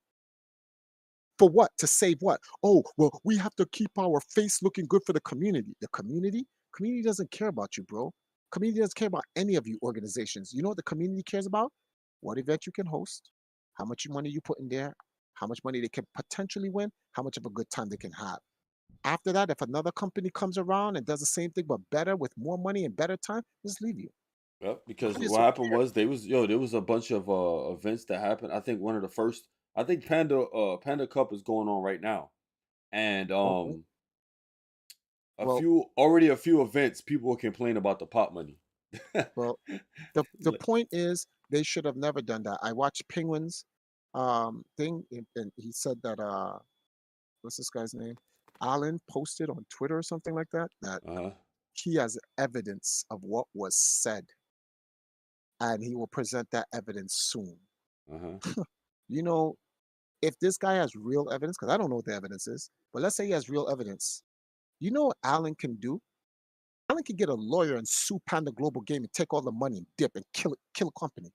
Speaker 2: For what? To save what? Oh, well, we have to keep our face looking good for the community. Community doesn't care about you, bro. Community doesn't care about any of you organizations. You know what the community cares about? What event you can host, how much money you put in there, how much money they can potentially win, how much of a good time they can have. After that, if another company comes around and does the same thing but better with more money and better time, just leave you.
Speaker 1: Yep. Because
Speaker 2: I just
Speaker 1: what
Speaker 2: don't
Speaker 1: happened
Speaker 2: care.
Speaker 1: was there was a bunch of events that happened. I think one of the first. I think Panda Cup is going on right now, and
Speaker 2: Okay. Well,
Speaker 1: a few events people will complain about the pot money.
Speaker 2: well, the point is they should have never done that. I watched Penguins thing, and he said that what's this guy's name? Alan posted on Twitter or something like that, that
Speaker 1: Uh-huh.
Speaker 2: he has evidence of what was said and he will present that evidence soon.
Speaker 1: Uh-huh.
Speaker 2: You know, if this guy has real evidence, because I don't know what the evidence is, but let's say he has real evidence. You know what Allen can do? Allen can get a lawyer and sue Panda Global Game and take all the money and dip and kill a company.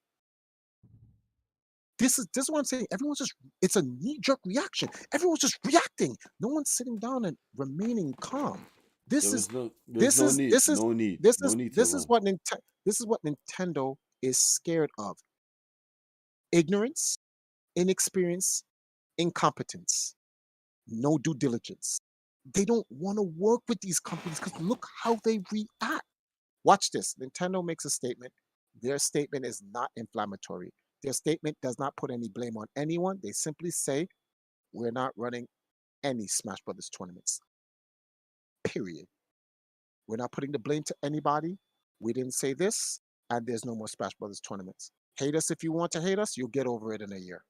Speaker 2: This is what I'm saying. Everyone's just it's a knee-jerk reaction. Everyone's just reacting. No one's sitting down and remaining calm. This
Speaker 1: There
Speaker 2: is
Speaker 1: is no, there's
Speaker 2: this
Speaker 1: no
Speaker 2: is
Speaker 1: need,
Speaker 2: this is
Speaker 1: no need,
Speaker 2: this
Speaker 1: no
Speaker 2: is
Speaker 1: need to
Speaker 2: this is
Speaker 1: run.
Speaker 2: what Nintendo is scared of. Ignorance, inexperience, incompetence, no due diligence. They don't want to work with these companies because look how they react. Watch this. Nintendo makes a statement. Their statement is not inflammatory. Their statement does not put any blame on anyone. They simply say, we're not running any Smash Brothers tournaments. Period. We're not putting the blame to anybody. We didn't say this, and there's no more Smash Brothers tournaments. Hate us if you want to hate us, you'll get over it in a year.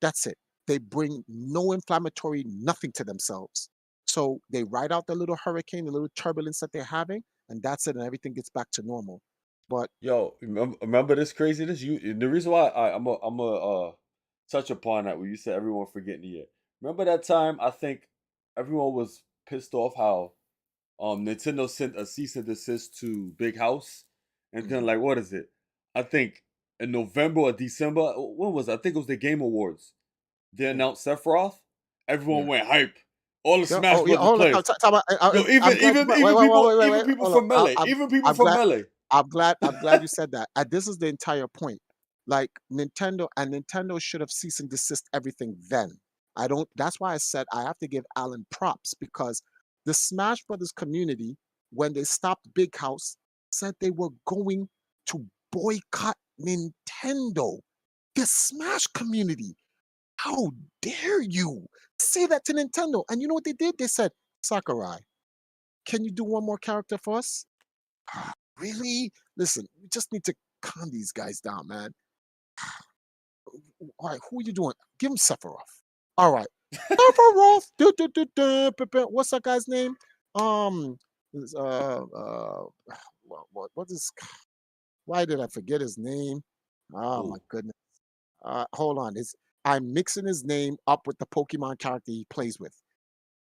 Speaker 2: That's it. They bring no inflammatory nothing to themselves. So they ride out the little hurricane, the little turbulence that they're having, and that's it, and everything gets back to normal. But
Speaker 1: Yo, remember this craziness? The reason why I'm a touch upon that when you said everyone forgetting the year. Remember that time? I think everyone was pissed off how Nintendo sent a cease and desist to Big House, and then
Speaker 2: mhm,
Speaker 1: like what is it? I think in November or December. When was it? I think it was the Game Awards. They
Speaker 2: yeah,
Speaker 1: announced Sephiroth. Everyone
Speaker 2: yeah.
Speaker 1: went hype. All the
Speaker 2: Yeah.
Speaker 1: Smash
Speaker 2: Oh, yeah.
Speaker 1: Brothers
Speaker 2: Hold on.
Speaker 1: players. Yo,
Speaker 2: I'm
Speaker 1: even
Speaker 2: glad.
Speaker 1: even
Speaker 2: Wait, wait,
Speaker 1: even
Speaker 2: wait,
Speaker 1: people
Speaker 2: wait, wait,
Speaker 1: even
Speaker 2: wait.
Speaker 1: people
Speaker 2: Hold on.
Speaker 1: from Melee, even people
Speaker 2: I'm
Speaker 1: from
Speaker 2: glad.
Speaker 1: Melee.
Speaker 2: I'm glad you said that. And this is the entire point. Like Nintendo should have cease and desist everything then. I don't. That's why I said I have to give Alan props because the Smash Brothers community, when they stopped Big House, said they were going to boycott Nintendo. The Smash community. How dare you say that to Nintendo? And you know what they did? They said, Sakurai, can you do one more character for us? Really? Listen, we just need to calm these guys down, man. All right, who are you doing? Give him Sephiroth. All right. Sephiroth. What's that guy's name? Um, what is, why did I forget his name? Oh my
Speaker 1: Ooh,
Speaker 2: goodness. Hold on. I'm mixing his name up with the Pokemon character he plays with.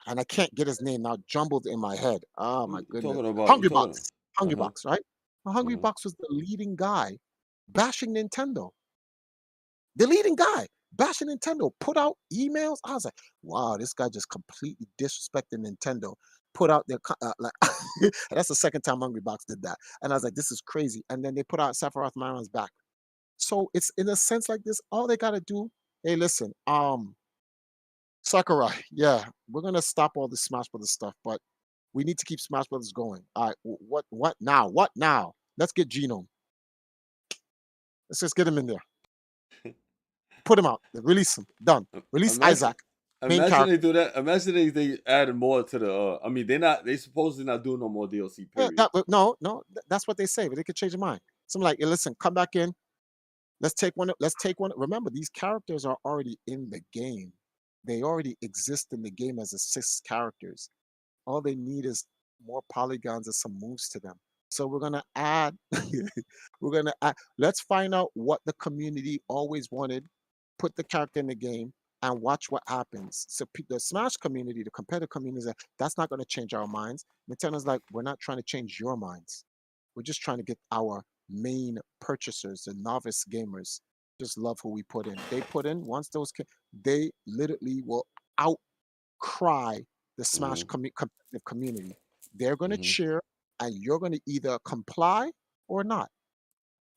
Speaker 2: And I can't get his name now jumbled in my head. Oh my
Speaker 1: you
Speaker 2: goodness.
Speaker 1: talking about? You
Speaker 2: Hungry
Speaker 1: talking?
Speaker 2: Box.
Speaker 1: Uh
Speaker 2: Hungry
Speaker 1: huh.
Speaker 2: Box, right? Now, Hungry
Speaker 1: Uh
Speaker 2: Box was the leading guy bashing Nintendo. The leading guy bashing Nintendo. Put out emails. I was like, wow, this guy just completely disrespected Nintendo. Put out their like that's the second time Hungry Box did that. And I was like, this is crazy. And then they put out Sephiroth Marin's back. So it's in a sense like this. All they gotta do, hey, listen, Sakurai, yeah, we're gonna stop all this Smash Brothers stuff, but we need to keep Smash Brothers going. All right, what now? What now? Let's get Genome. Let's just get him in there.
Speaker 1: huh.
Speaker 2: Put him out. Release him. Done. Release
Speaker 1: Imagine,
Speaker 2: Isaac, main
Speaker 1: imagine they
Speaker 2: character.
Speaker 1: do that. Imagine they added more to the. I mean, they supposedly not doing no more DLC.
Speaker 2: Yeah,
Speaker 1: Period.
Speaker 2: no, no, that's what they say, but they could change their mind. So I'm like, hey, listen, come back in. Let's take one. Let's take one. Remember, these characters are already in the game. They already exist in the game as assist characters. All they need is more polygons and some moves to them. So we're gonna add, we're gonna add, let's find out what the community always wanted, put the character in the game, and watch what happens. So the Smash community, the competitive community, is like, that's not gonna change our minds. Nintendo's like, we're not trying to change your minds. We're just trying to get our main purchasers, the novice gamers, just love who we put in. They put in once they literally will out cry the Smash
Speaker 1: Mm-hmm.
Speaker 2: competitive community. They're going to
Speaker 1: Mm-hmm.
Speaker 2: cheer, and you're going to either comply or not.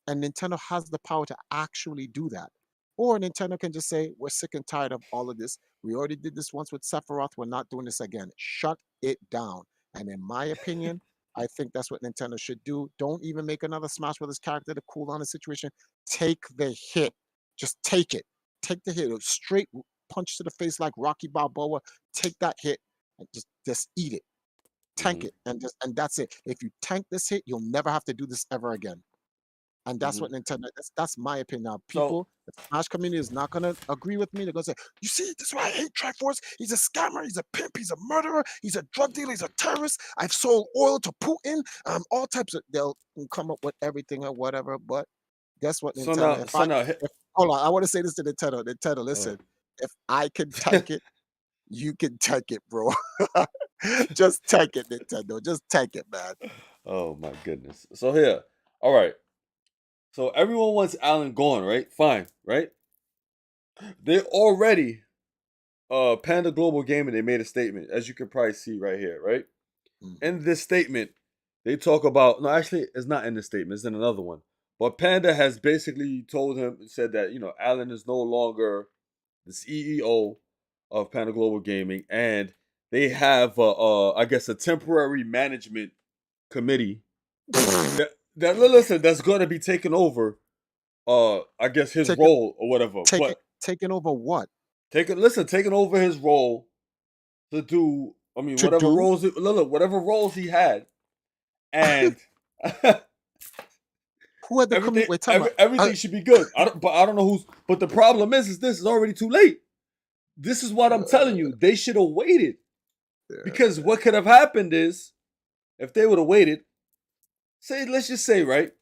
Speaker 2: And Nintendo has the power to actually do that. Or Nintendo can just say, we're sick and tired of all of this. We already did this once with Sephiroth. We're not doing this again. Shut it down. And in my opinion, I think that's what Nintendo should do. Don't even make another Smash Brothers character to cool down the situation. Take the hit. Just take it. Take the hit. A straight punch to the face like Rocky Balboa. Take that hit and just eat it. Tank
Speaker 1: Mm-hmm.
Speaker 2: it. And that's it. If you tank this hit, you'll never have to do this ever again. And that's
Speaker 1: Mm-hmm.
Speaker 2: what Nintendo. That's my opinion. Now,
Speaker 1: So
Speaker 2: people, the Smash community is not gonna agree with me. They're gonna say, "You see, this is why I hate Triforce. He's a scammer. He's a pimp. He's a murderer. He's a drug dealer. He's a terrorist. I've sold oil to Putin. All types of. They'll come up with everything or whatever. But guess what,
Speaker 1: so
Speaker 2: Nintendo?
Speaker 1: now
Speaker 2: If
Speaker 1: so
Speaker 2: I,
Speaker 1: now
Speaker 2: if hold on, I want to say this to Nintendo. Nintendo,
Speaker 1: uh,
Speaker 2: listen. if I can tank it, you can tank it, bro. Just tank it, Nintendo. Just tank it, man.
Speaker 1: Oh my goodness. So here, all right. So everyone wants Allen gone, right? Fine, right? They already Panda Global Gaming, they made a statement, as you can probably see right here, right?
Speaker 2: Mhm.
Speaker 1: In this statement, they talk about no, actually, it's not in the statement, it's in another one. But Panda has basically told him, said that Allen is no longer the CEO of Panda Global Gaming, and they have, I guess, a temporary management committee that listen, that's going to be taking over, I guess, his
Speaker 2: Taking
Speaker 1: role or whatever.
Speaker 2: taking
Speaker 1: But
Speaker 2: taking over what?
Speaker 1: taking over his role to do, I mean,
Speaker 2: To
Speaker 1: whatever
Speaker 2: do?
Speaker 1: roles, whatever roles he had, and
Speaker 2: Who had the community? Wait, tell me.
Speaker 1: everything should be good. But I don't know who's. But the problem is this is already too late. This is what I'm telling
Speaker 2: Uh,
Speaker 1: you. They should have waited, because
Speaker 2: yeah,
Speaker 1: what could have happened is if they would have waited. Say, let's just say, right,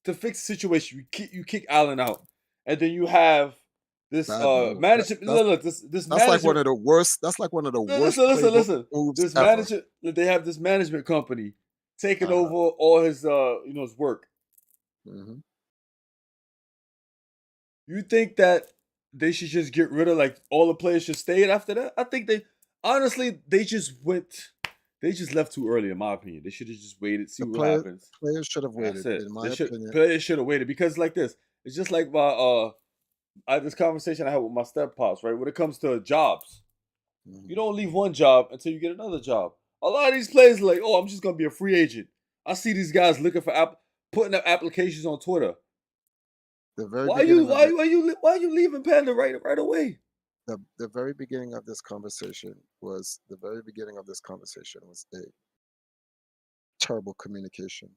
Speaker 1: to fix the situation, you kick Allen out, and then you have this
Speaker 2: bad move.
Speaker 1: management. Look, this
Speaker 2: That's like
Speaker 1: manager.
Speaker 2: one of the worst. That's like one of the
Speaker 1: No,
Speaker 2: worst
Speaker 1: listen.
Speaker 2: playbook
Speaker 1: Listen.
Speaker 2: moves
Speaker 1: This
Speaker 2: ever.
Speaker 1: manager. They have this management company taking
Speaker 2: Uh-huh.
Speaker 1: over all his his work.
Speaker 2: Hmm.
Speaker 1: You think that they should just get rid of, like, all the players should stay after that? I think they honestly they just went. They just left too early, in my opinion. They should have just waited, see
Speaker 2: The
Speaker 1: what
Speaker 2: players
Speaker 1: happens.
Speaker 2: players should have
Speaker 1: And that's
Speaker 2: waited,
Speaker 1: it.
Speaker 2: in my
Speaker 1: They should
Speaker 2: opinion.
Speaker 1: players should have waited, because like this. It's just like my I had this conversation I had with my step pops, right? When it comes to jobs, you
Speaker 2: Mhm.
Speaker 1: don't leave one job until you get another job. A lot of these players are like, oh, I'm just gonna be a free agent. I see these guys looking for putting up applications on Twitter.
Speaker 2: The very
Speaker 1: Why you
Speaker 2: beginning of
Speaker 1: why you why you why you leaving Panda right away?
Speaker 2: the very beginning of this conversation was the very beginning of this conversation was a terrible communication.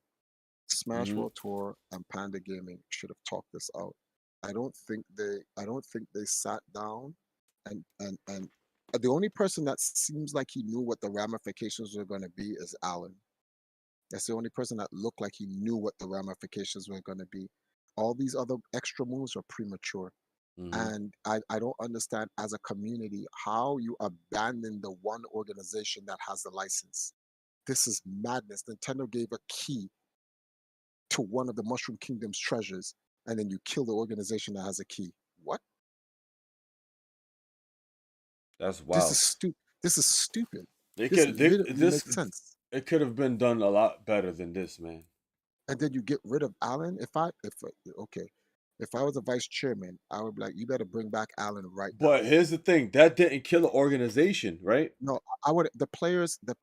Speaker 2: Smash
Speaker 1: Mm-hmm.
Speaker 2: World Tour and Panda Gaming should have talked this out. I don't think they sat down and the only person that seems like he knew what the ramifications were going to be is Allen. That's the only person that looked like he knew what the ramifications were going to be. All these other extra moves are premature.
Speaker 1: Mm-hmm.
Speaker 2: And I don't understand as a community how you abandon the one organization that has the license. This is madness. Nintendo gave a key to one of the Mushroom Kingdom's treasures, and then you kill the organization that has a key. What?
Speaker 1: That's
Speaker 2: This is
Speaker 1: wild.
Speaker 2: stupid. This is stupid.
Speaker 1: They
Speaker 2: This
Speaker 1: could they,
Speaker 2: literally
Speaker 1: this
Speaker 2: makes sense.
Speaker 1: It could have been done a lot better than this, man.
Speaker 2: And then you get rid of Allen. Okay, if I was a vice chairman, I would be like, you better bring back Allen right now.
Speaker 1: But here's the thing, that didn't kill the organization, right?
Speaker 2: No, I would. The players. No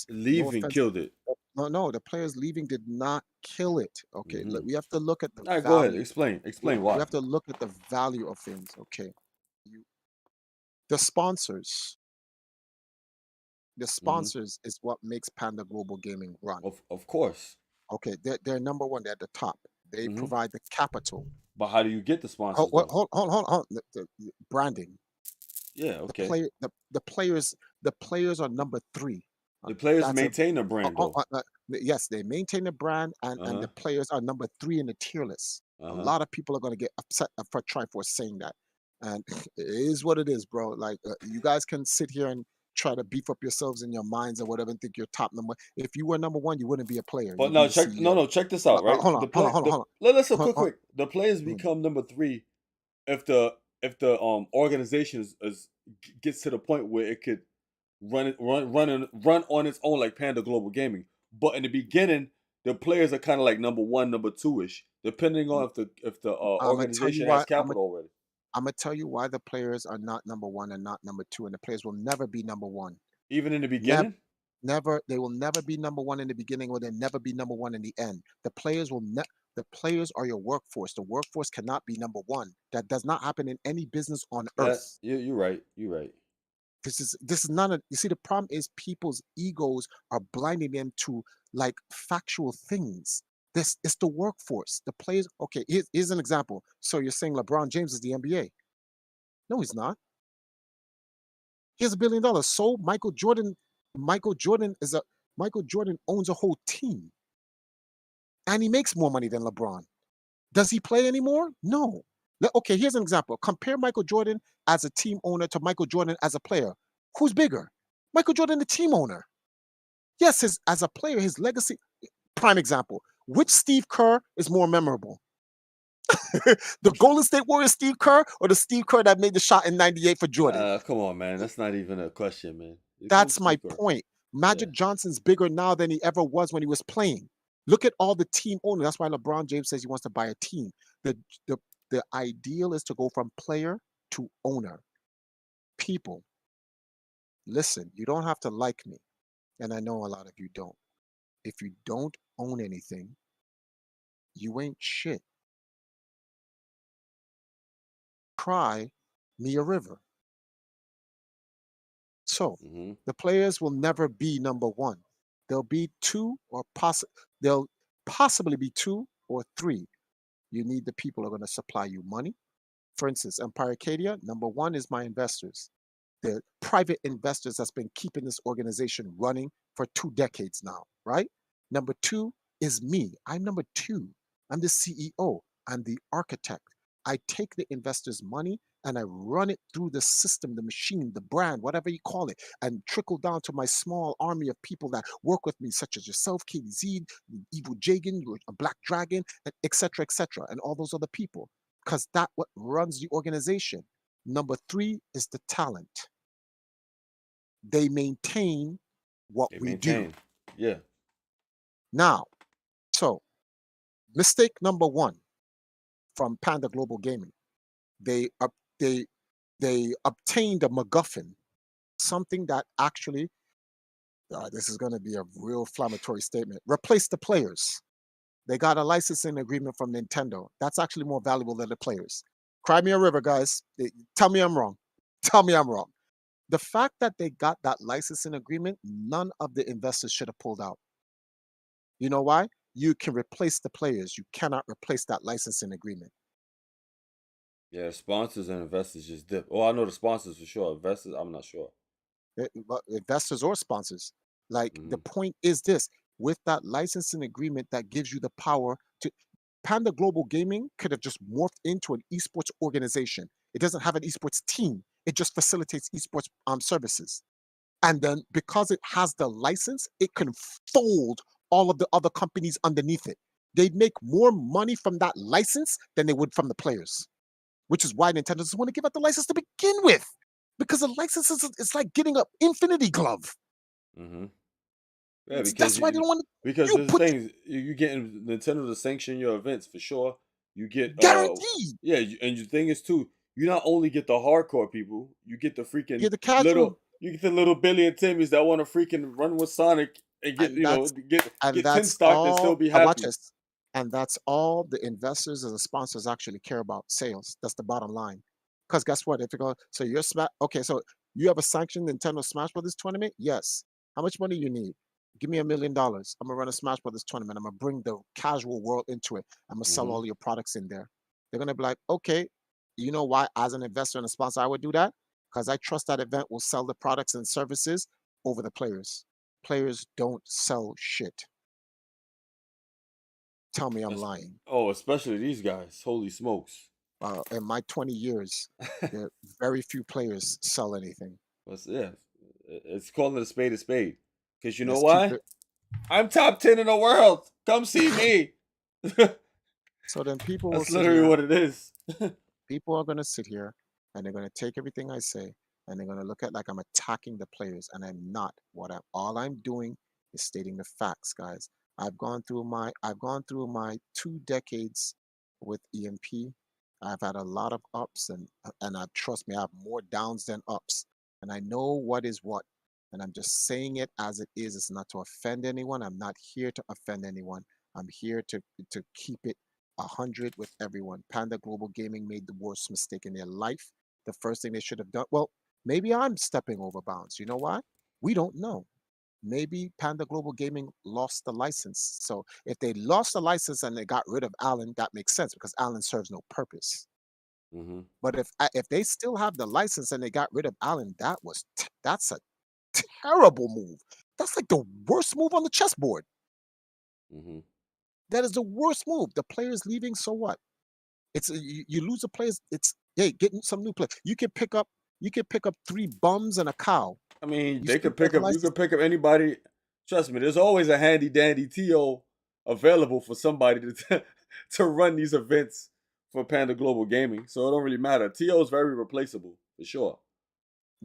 Speaker 1: Leaving
Speaker 2: offense.
Speaker 1: killed it.
Speaker 2: No. The players leaving did not kill it. Okay,
Speaker 1: Mm-hmm.
Speaker 2: we have to look at the
Speaker 1: All right, go ahead.
Speaker 2: value.
Speaker 1: Explain
Speaker 2: We
Speaker 1: why.
Speaker 2: have to look at the value of things. Okay, you, the sponsors. The
Speaker 1: Mm-hmm.
Speaker 2: sponsors is what makes Panda Global Gaming run.
Speaker 1: Of course.
Speaker 2: Okay, they're number one. They're at the top. They
Speaker 1: Mm-hmm.
Speaker 2: provide the capital.
Speaker 1: But how do you get the
Speaker 2: Hold,
Speaker 1: sponsors
Speaker 2: hold,
Speaker 1: though?
Speaker 2: hold. The branding.
Speaker 1: Yeah,
Speaker 2: The
Speaker 1: okay.
Speaker 2: player. The players are number three.
Speaker 1: The players
Speaker 2: That's a
Speaker 1: maintain the brand though.
Speaker 2: yes. They maintain the brand, and
Speaker 1: Uh-huh.
Speaker 2: the players are number three in the tier list. A
Speaker 1: Uh-huh.
Speaker 2: lot of people are going to get upset for Triforce saying that, and it is what it is, bro. Like you guys can sit here and try to beef up yourselves in your minds or whatever and think you're top number. If you were number one, you wouldn't be a player.
Speaker 1: But
Speaker 2: You'd be
Speaker 1: no,
Speaker 2: the CEO.
Speaker 1: check this out, right?
Speaker 2: Hold on,
Speaker 1: The
Speaker 2: hold
Speaker 1: play
Speaker 2: on, hold on,
Speaker 1: the
Speaker 2: hold
Speaker 1: listen,
Speaker 2: on.
Speaker 1: quick. The players
Speaker 2: Mm.
Speaker 1: become number three if the organization gets to the point where it could run on its own, like Panda Global Gaming. But in the beginning, the players are kind of like number one, number two ish, depending on if the
Speaker 2: I'm gonna tell you
Speaker 1: organization
Speaker 2: why.
Speaker 1: has capital already.
Speaker 2: I'm gonna tell you why the players are not number one and not number two, and the players will never be number one.
Speaker 1: Even in the
Speaker 2: Never,
Speaker 1: beginning,
Speaker 2: never. They will never be number one in the beginning, or they'll never be number one in the end. The players are your workforce. The workforce cannot be number one. That does not happen in any business on
Speaker 1: that
Speaker 2: earth.
Speaker 1: you're right. You're right.
Speaker 2: This is not a. You see, the problem is people's egos are blinding them to like factual things. This is the workforce. The players. Okay, here's an example. So you're saying LeBron James is the NBA? No, he's not. He has $1 billion. So Michael Jordan is a Michael Jordan owns a whole team, and he makes more money than LeBron. Does he play anymore? No. Okay, here's an example. Compare Michael Jordan as a team owner to Michael Jordan as a player. Who's bigger? Michael Jordan, the team owner. Yes, as a player, his legacy. Prime example. Which Steve Kerr is more memorable? The Golden State Warriors Steve Kerr or the Steve Kerr that made the shot in '98 for Jordan?
Speaker 1: Come on, man. That's not even a question, man. Here comes
Speaker 2: That's my
Speaker 1: Steve Kerr.
Speaker 2: point.
Speaker 1: Yeah.
Speaker 2: Magic Johnson's bigger now than he ever was when he was playing. Look at all the team owners. That's why LeBron James says he wants to buy a team. The the the ideal is to go from player to owner. People, listen, you don't have to like me, and I know a lot of you don't. If you don't own anything, you ain't shit. Cry me a river. So
Speaker 1: Mm-hmm.
Speaker 2: the players will never be number one. They'll be two or they'll possibly be two or three. You need the people who are going to supply you money. For instance, Empire Acadia, number one is my investors. The private investors that's been keeping this organization running for 2 decades now, right? Number two is me. I'm number two. I'm the CEO. I'm the architect. I take the investors' money and I run it through the system, the machine, the brand, whatever you call it, and trickle down to my small army of people that work with me, such as yourself, KZ, Evil Jagan, a Black Dragon, etc., and all those other people, because that what runs the organization. Number three is the talent. They maintain what
Speaker 1: They
Speaker 2: we do.
Speaker 1: maintain. Yeah.
Speaker 2: Now, so mistake number one from Panda Global Gaming, they up they obtained a MacGuffin, something that actually this is going to be a real inflammatory statement. Replace the players. They got a licensing agreement from Nintendo. That's actually more valuable than the players. Cry me a river, guys. Tell me I'm wrong. Tell me I'm wrong. The fact that they got that licensing agreement, none of the investors should have pulled out. You know why? You can replace the players. You cannot replace that licensing agreement.
Speaker 1: Yeah. Sponsors and investors just dip. Oh, I know the sponsors for sure. Investors, I'm not sure.
Speaker 2: Investors or sponsors. Like
Speaker 1: Mm-hmm.
Speaker 2: the point is this: with that licensing agreement that gives you the power to, Panda Global Gaming could have just morphed into an esports organization. It doesn't have an esports team. It just facilitates esports services. And then because it has the license, it can fold all of the other companies underneath it. They'd make more money from that license than they would from the players, which is why Nintendo doesn't want to give out the license to begin with. Because the license is it's like getting an infinity glove.
Speaker 1: Mm-hmm. Yeah,
Speaker 2: That's why they don't want to.
Speaker 1: because
Speaker 2: You
Speaker 1: there's
Speaker 2: put
Speaker 1: things you getting Nintendo to sanction your events for sure. You get
Speaker 2: guaranteed.
Speaker 1: yeah, and the thing is too, you not only get the hardcore people, you get the freaking
Speaker 2: You're the casual,
Speaker 1: you get the little Billy and Timmys that want to freaking run with Sonic and get
Speaker 2: and that's
Speaker 1: get tin
Speaker 2: that's
Speaker 1: stocked and still
Speaker 2: all.
Speaker 1: be
Speaker 2: I watch
Speaker 1: happy.
Speaker 2: this, and that's all the investors and the sponsors actually care about: sales. That's the bottom line. Because guess what? If you go, so you're okay, so you have a sanctioned Nintendo Smash Brothers tournament. Yes. How much money you need? Give me $1 million. I'm gonna run a Smash Brothers tournament. I'm gonna bring the casual world into it. I'm gonna sell
Speaker 1: Mm-hmm.
Speaker 2: all your products in there. They're gonna be like, okay, you know why? As an investor and a sponsor, I would do that because I trust that event will sell the products and services over the players. Players don't sell shit. Tell me I'm
Speaker 1: That's,
Speaker 2: lying.
Speaker 1: especially these guys. Holy smokes!
Speaker 2: In my 20 years, there very few players sell anything.
Speaker 1: Yeah, it's calling a spade a spade. Because you know
Speaker 2: There's few.
Speaker 1: why? I'm top 10 in the world. Come see me.
Speaker 2: So then people will
Speaker 1: That's
Speaker 2: sit
Speaker 1: literally
Speaker 2: here.
Speaker 1: what it is.
Speaker 2: People are going to sit here and they're going to take everything I say and they're going to look at like I'm attacking the players, and I'm not. All I'm doing is stating the facts, guys. I've gone through my 2 decades with EMP. I've had a lot of ups, and I trust me, I have more downs than ups, and I know what is what. And I'm just saying it as it is. It's not to offend anyone. I'm not here to offend anyone. I'm here to keep it 100 with everyone. Panda Global Gaming made the worst mistake in their life. The first thing they should have done, well, maybe I'm stepping over bounds. You know why? We don't know. Maybe Panda Global Gaming lost the license. So if they lost the license and they got rid of Allen, that makes sense because Allen serves no purpose.
Speaker 1: Mm-hmm.
Speaker 2: But if they still have the license and they got rid of Allen, that's a terrible move. That's like the worst move on the chessboard.
Speaker 1: Mm-hmm.
Speaker 2: That is the worst move. The player's leaving, so what? It's you lose a players. It's hey, getting some new players. You can pick up three bums and a cow.
Speaker 1: I mean,
Speaker 2: You
Speaker 1: they
Speaker 2: still
Speaker 1: could
Speaker 2: get
Speaker 1: pick
Speaker 2: a
Speaker 1: up. You
Speaker 2: license.
Speaker 1: could pick up anybody. Trust me, there's always a handy dandy TO available for somebody to to run these events for Panda Global Gaming. So it don't really matter. TO is very replaceable for sure.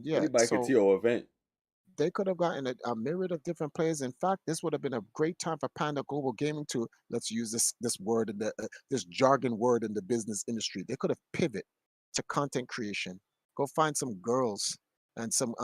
Speaker 2: Yeah,
Speaker 1: Anybody can
Speaker 2: so
Speaker 1: TO event.
Speaker 2: they could have gotten a myriad of different players. In fact, this would have been a great time for Panda Global Gaming to, let's use this word in the this jargon word in the business industry. They could have pivot to content creation. Go find some girls and some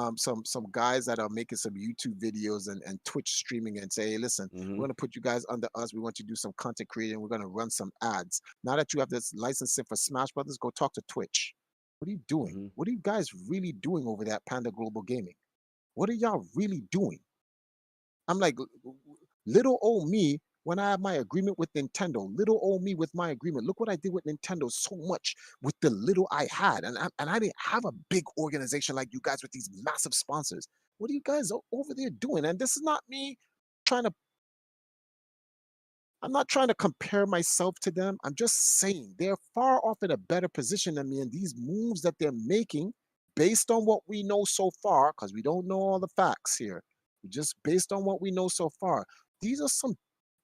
Speaker 2: guys that are making some YouTube videos and Twitch streaming and say, hey, listen, we're
Speaker 1: Hmm.
Speaker 2: gonna put you guys under us. We want you to do some content creating. We're gonna run some ads. Now that you have this licensing for Smash Brothers, go talk to Twitch. What are you doing?
Speaker 1: Hmm.
Speaker 2: What are you guys really doing over there at Panda Global Gaming? What are y'all really doing? I'm like, little old me when I have my agreement with Nintendo, little old me with my agreement. Look what I did with Nintendo so much with the little I had. And I didn't have a big organization like you guys with these massive sponsors. What are you guys over there doing? And this is not me trying to I'm not trying to compare myself to them. I'm just saying they're far off in a better position than me. And these moves that they're making, based on what we know so far, because we don't know all the facts here, just based on what we know so far, these are some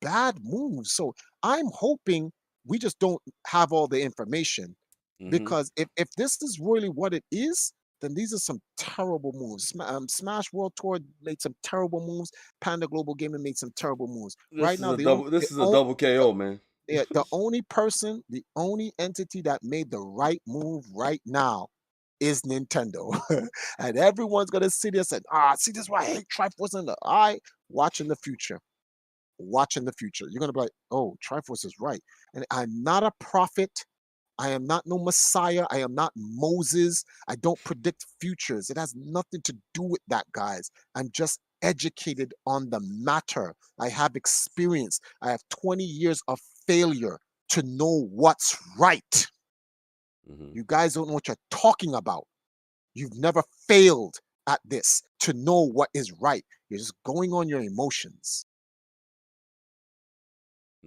Speaker 2: bad moves. So I'm hoping we just don't have all the information
Speaker 1: Hmm.
Speaker 2: because if this is really what it is, then these are some terrible moves. Smash World Tour made some terrible moves. Panda Global Gaming made some terrible moves. Right
Speaker 1: This is
Speaker 2: now,
Speaker 1: a double. This is a double KO, man.
Speaker 2: the only person, the only entity that made the right move right now is Nintendo. And everyone's gonna sit there and say, see, this is why I hate Triforce and the I watch in the future. Watch in the future. You're gonna be like, oh, Triforce is right. And I'm not a prophet. I am not no Messiah. I am not Moses. I don't predict futures. It has nothing to do with that, guys. I'm just educated on the matter. I have experience. I have 20 years of failure to know what's right.
Speaker 1: Hmm.
Speaker 2: You guys don't know what you're talking about. You've never failed at this to know what is right. You're just going on your emotions.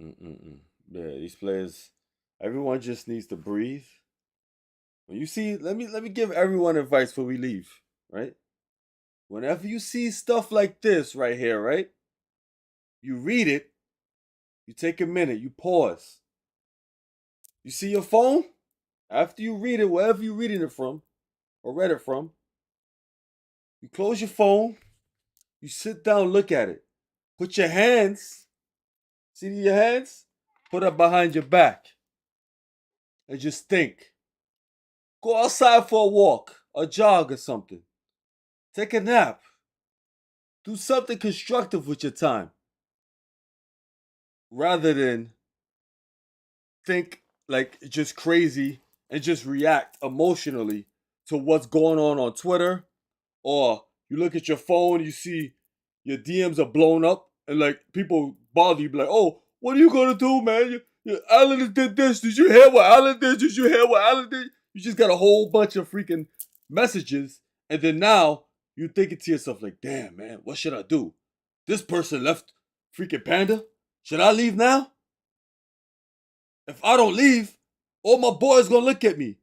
Speaker 1: Mm-mm-mm. Yeah, these players. Everyone just needs to breathe. When you see, let me give everyone advice before we leave. Right. Whenever you see stuff like this right here, right, you read it. You take a minute. You pause. You see your phone. After you read it, wherever you're reading it from or read it from, you close your phone. You sit down, look at it. Put your hands. See your hands? Put up behind your back and just think. Go outside for a walk, a jog, or something. Take a nap. Do something constructive with your time rather than think like just crazy and just react emotionally to what's going on Twitter, or you look at your phone, you see your DMs are blown up and like people bother you, be like, oh, what are you gonna do, man? Alan did this. Did you hear what Alan did? Did you hear what Alan did? You just got a whole bunch of freaking messages, and then now you thinking to yourself like, damn, man, what should I do? This person left freaking Panda. Should I leave now? If I don't leave, all my boys gonna look at me.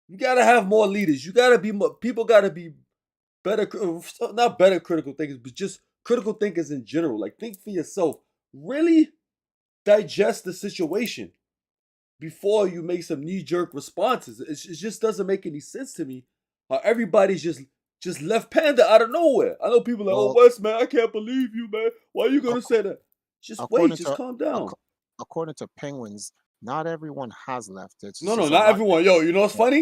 Speaker 1: You gotta have more leaders. You gotta be more. People gotta be better, not better critical thinkers, but just critical thinkers in general. Like, think for yourself. Really digest the situation before you make some knee-jerk responses. It just doesn't make any sense to me how everybody's just left Panda out of nowhere. I know people are like, oh,
Speaker 2: Well,
Speaker 1: Wes, man, I can't believe you, man. Why are you gonna
Speaker 2: ac-
Speaker 1: say that? Just wait,
Speaker 2: according
Speaker 1: just
Speaker 2: to
Speaker 1: calm down.
Speaker 2: ac- according to Penguins, not everyone has left.
Speaker 1: No,
Speaker 2: It's
Speaker 1: no,
Speaker 2: just a
Speaker 1: not
Speaker 2: lot.
Speaker 1: everyone. Yo, you know what's
Speaker 2: Yeah,
Speaker 1: funny?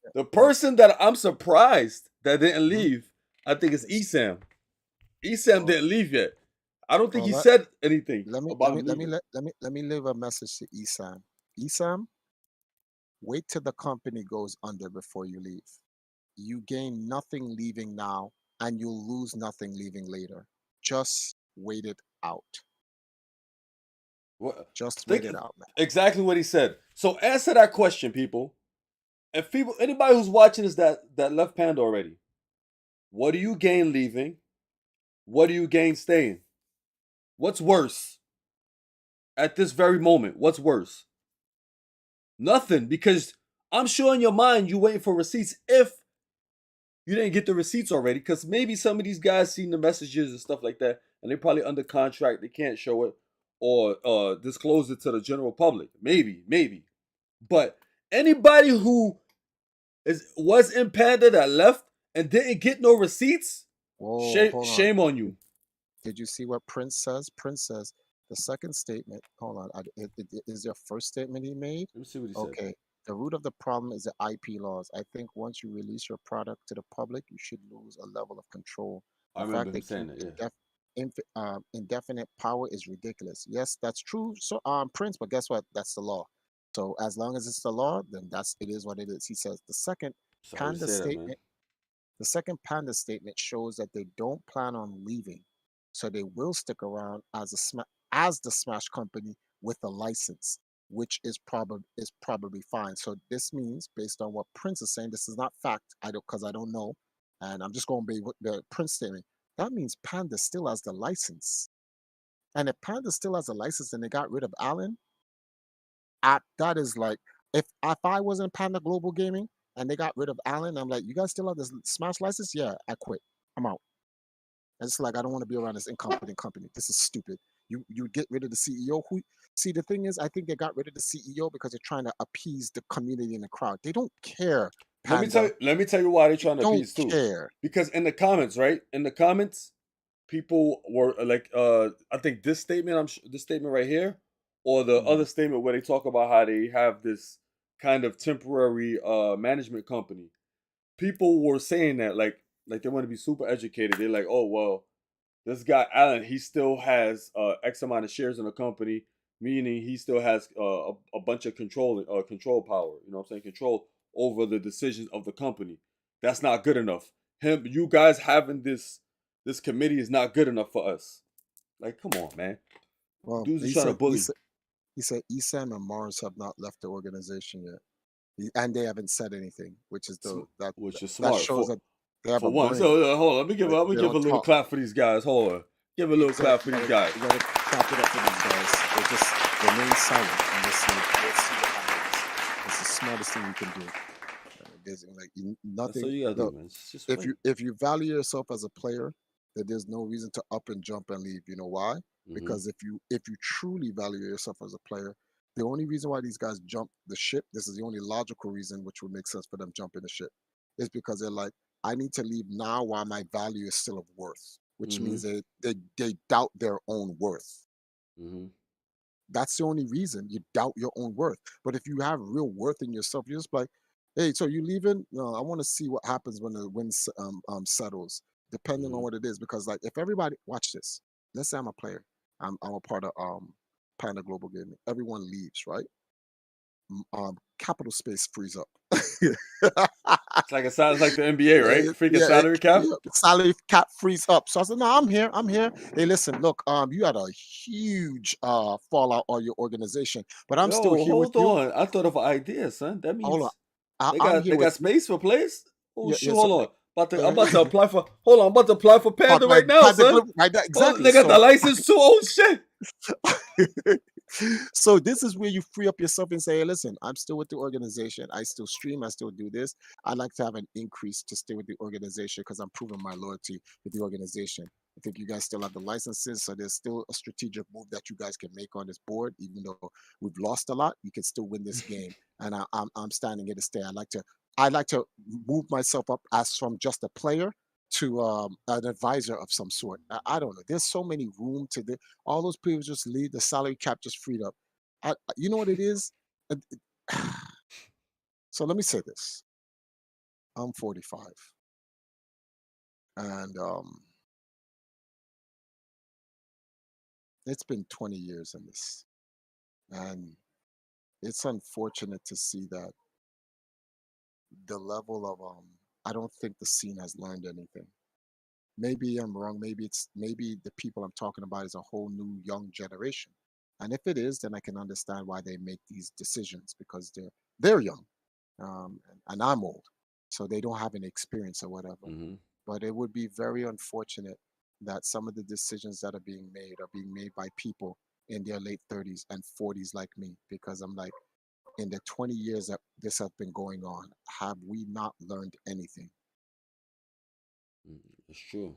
Speaker 2: yeah,
Speaker 1: The
Speaker 2: yeah.
Speaker 1: person that I'm surprised that didn't
Speaker 2: Mhm.
Speaker 1: leave, I think it's
Speaker 2: Yes.
Speaker 1: Esam. Esam
Speaker 2: Well,
Speaker 1: didn't leave yet. I don't think
Speaker 2: well,
Speaker 1: he said anything
Speaker 2: let me let
Speaker 1: about
Speaker 2: me
Speaker 1: him
Speaker 2: let me
Speaker 1: leaving.
Speaker 2: let me leave a message to Esam. Esam, wait till the company goes under before you leave. You gain nothing leaving now, and you'll lose nothing leaving later. Just wait it out.
Speaker 1: What?
Speaker 2: Just wait
Speaker 1: Think
Speaker 2: it out, man.
Speaker 1: exactly what he said. So answer that question, people. If people, anybody who's watching is that left Panda already, what do you gain leaving? What do you gain staying? What's worse at this very moment? What's worse? Nothing, because I'm sure in your mind you waiting for receipts if you didn't get the receipts already. Because maybe some of these guys seen the messages and stuff like that, and they're probably under contract. They can't show it or disclose it to the general public. Maybe. But anybody who was in Panda that left and didn't get no receipts,
Speaker 2: Whoa,
Speaker 1: shame
Speaker 2: hold on.
Speaker 1: shame on you.
Speaker 2: Did you see what Prince says? Prince says the second statement. Hold on. Is there first statement he made?
Speaker 1: Let me see what he said.
Speaker 2: Okay. The root of the problem is the IP laws. I think once you release your product to the public, you should lose a level of control.
Speaker 1: I
Speaker 2: The
Speaker 1: remember
Speaker 2: fact
Speaker 1: him
Speaker 2: they
Speaker 1: saying
Speaker 2: keep
Speaker 1: that. Yeah,
Speaker 2: indefinite power is ridiculous. Yes, that's true. So, Prince, but guess what? That's the law. So as long as it's the law, then it is what it is. He says the second
Speaker 1: sorry to
Speaker 2: Panda
Speaker 1: say that, man.
Speaker 2: statement the second Panda statement shows that they don't plan on leaving, so they will stick around as as the Smash company with a license, which is probably fine. So this means, based on what Prince is saying, this is not fact. I don't because I don't know, and I'm just going to be with the Prince statement. That means Panda still has the license, and if Panda still has a license and they got rid of Allen, that is like if I was in Panda Global Gaming and they got rid of Allen, I'm like, you guys still have this Smash license? Yeah, I quit. I'm out. And it's like I don't want to be around this incompetent company. This is stupid. You get rid of the CEO. Who see the thing is, I think they got rid of the CEO because they're trying to appease the community and the crowd. They don't care, Panda.
Speaker 1: Let me tell you why they're
Speaker 2: They
Speaker 1: trying to
Speaker 2: don't
Speaker 1: appease too.
Speaker 2: care.
Speaker 1: Because in the comments, right? In the comments, people were like, I think this statement right here, or the
Speaker 2: Mm,
Speaker 1: other statement where they talk about how they have this kind of temporary management company. People were saying that like they want to be super educated. They're like, oh well, this guy Allen, he still has X amount of shares in the company, meaning he still has a bunch of control power. You know what I'm saying? Control over the decisions of the company. That's not good enough. You guys having this committee is not good enough for us. Like, come on, man.
Speaker 2: well,
Speaker 1: Dudes are trying to bully,
Speaker 2: he said Esam and Mars have not left the organization yet. And they haven't said anything, which is
Speaker 1: sm-
Speaker 2: the that
Speaker 1: which is
Speaker 2: that
Speaker 1: smart
Speaker 2: shows that they have a
Speaker 1: for one.
Speaker 2: brain,
Speaker 1: So hold on,
Speaker 2: but
Speaker 1: let me
Speaker 2: they
Speaker 1: give a
Speaker 2: don't
Speaker 1: little
Speaker 2: talk.
Speaker 1: clap for these guys. Hold on, give a little clap for these guys.
Speaker 2: You gotta clap it up for these guys. They just remain silent and just like we'll see what happens. It's the smartest thing you can do. There's like
Speaker 1: That's all
Speaker 2: nothing.
Speaker 1: you gotta do,
Speaker 2: Look,
Speaker 1: man. Just
Speaker 2: if
Speaker 1: win.
Speaker 2: you value yourself as a player, then there's no reason to up and jump and leave. You know why?
Speaker 1: Hmm.
Speaker 2: Because if you truly value yourself as a player, the only reason why these guys jump the ship, this is the only logical reason which would make sense for them jumping the ship, is because they're like, I need to leave now while my value is still of worth, which
Speaker 1: Hmm.
Speaker 2: means they doubt their own worth.
Speaker 1: Hmm.
Speaker 2: That's the only reason you doubt your own worth. But if you have real worth in yourself, you're just like, hey, so you leaving? No, I want to see what happens when the wind settles, depending on
Speaker 1: Hmm.
Speaker 2: what it is. Because like, if everybody watch this, let's say I'm a player, I'm a part of Panda Global Gaming. Everyone leaves, right? Capital space frees up.
Speaker 1: It's like it sounds like the NBA, right? Freaking
Speaker 2: Yeah,
Speaker 1: salary cap.
Speaker 2: yeah, salary cap frees up. So I said, no, I'm here. I'm here. Hey, listen, look, you had a huge fallout on your organization, but I'm still
Speaker 1: Yo,
Speaker 2: here with
Speaker 1: hold
Speaker 2: you.
Speaker 1: on. I thought of an idea, son. That
Speaker 2: Hold on.
Speaker 1: means
Speaker 2: I'm here
Speaker 1: they
Speaker 2: with
Speaker 1: got
Speaker 2: you.
Speaker 1: space for players. Oh
Speaker 2: Yeah,
Speaker 1: shoot,
Speaker 2: yeah. So
Speaker 1: hold on. I'm about to
Speaker 2: uh,
Speaker 1: apply for. Hold on, I'm about to apply for Panda
Speaker 2: my
Speaker 1: right now,
Speaker 2: Panda
Speaker 1: son.
Speaker 2: Global, right there,
Speaker 1: Oh,
Speaker 2: exactly.
Speaker 1: they got the license too. Oh shit.
Speaker 2: So this is where you free up yourself and say, hey, listen, I'm still with the organization. I still stream. I still do this. I'd like to have an increase to stay with the organization because I'm proving my loyalty with the organization. I think you guys still have the licenses, so there's still a strategic move that you guys can make on this board. Even though we've lost a lot, you can still win this game. And I'm standing here to stay. I like to move myself up as from just a player to an advisor of some sort. I don't know. There's so many room to the all those people just leave. The salary cap just freed up. You know what it is? Uh, So let me say this. I'm 45, and it's been 20 years in this, and it's unfortunate to see that the level of I don't think the scene has learned anything. Maybe I'm wrong. Maybe the people I'm talking about is a whole new young generation. And if it is, then I can understand why they make these decisions because they're young, and I'm old, so they don't have any experience or whatever.
Speaker 1: Hmm.
Speaker 2: But it would be very unfortunate that some of the decisions that are being made by people in their late 30s and 40s like me, because I'm like, in the 20 years that this has been going on, have we not learned anything?
Speaker 1: It's true.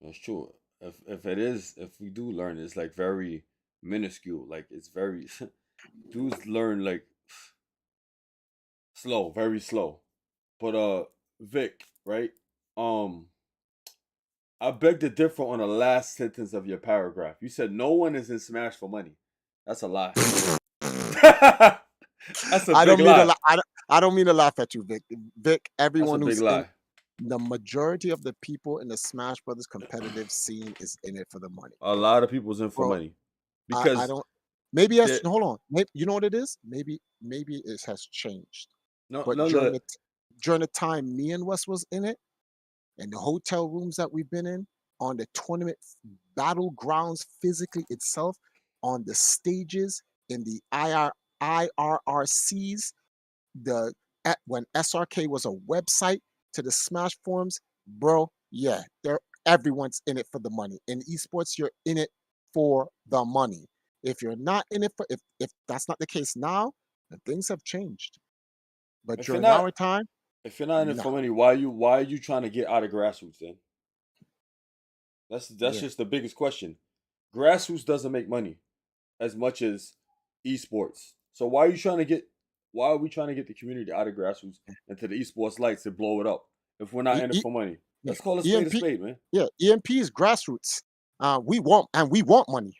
Speaker 1: That's true. If we do learn, it's like very minuscule. Like it's very dudes learn like slow, very slow. But Vic, right? Um, I beg to differ on the last sentence of your paragraph. You said no one is in Smash for money. That's a lie. That's a
Speaker 2: I
Speaker 1: big
Speaker 2: don't mean to
Speaker 1: lie.
Speaker 2: I don't mean to laugh at you, Vic. Vic,
Speaker 1: That's a
Speaker 2: everyone
Speaker 1: big
Speaker 2: who's in
Speaker 1: lie.
Speaker 2: the majority of the people in the Smash Brothers competitive scene is in it for the money,
Speaker 1: A lot of people's in for
Speaker 2: bro.
Speaker 1: money
Speaker 2: I
Speaker 1: because
Speaker 2: don't. Maybe yes.
Speaker 1: they
Speaker 2: Hold on. Maybe, you know what it is? Maybe it has changed.
Speaker 1: no
Speaker 2: But
Speaker 1: no no.
Speaker 2: during the time me and Wes was in it, and the hotel rooms that we've been in, on the tournament battlegrounds physically itself, on the stages, in the IRRCs, when SRK was a website to the Smash forums, bro, yeah, everyone's in it for the money. In esports, you're in it for the money. If you're not in it for if that's not the case now, then things have changed. But
Speaker 1: If you're
Speaker 2: during
Speaker 1: not
Speaker 2: our time,
Speaker 1: if you're not in it
Speaker 2: no.
Speaker 1: for money, why are you trying to get out of grassroots then? That's
Speaker 2: Yeah.
Speaker 1: just the biggest question. Grassroots doesn't make money as much as esports. So why are we trying to get the community out of grassroots into the esports lights and blow it up if we're not
Speaker 2: E-
Speaker 1: in it
Speaker 2: E-
Speaker 1: for money?
Speaker 2: yeah.
Speaker 1: Let's call a
Speaker 2: EMP,
Speaker 1: spade, man.
Speaker 2: yeah, EMP is grassroots. We want money.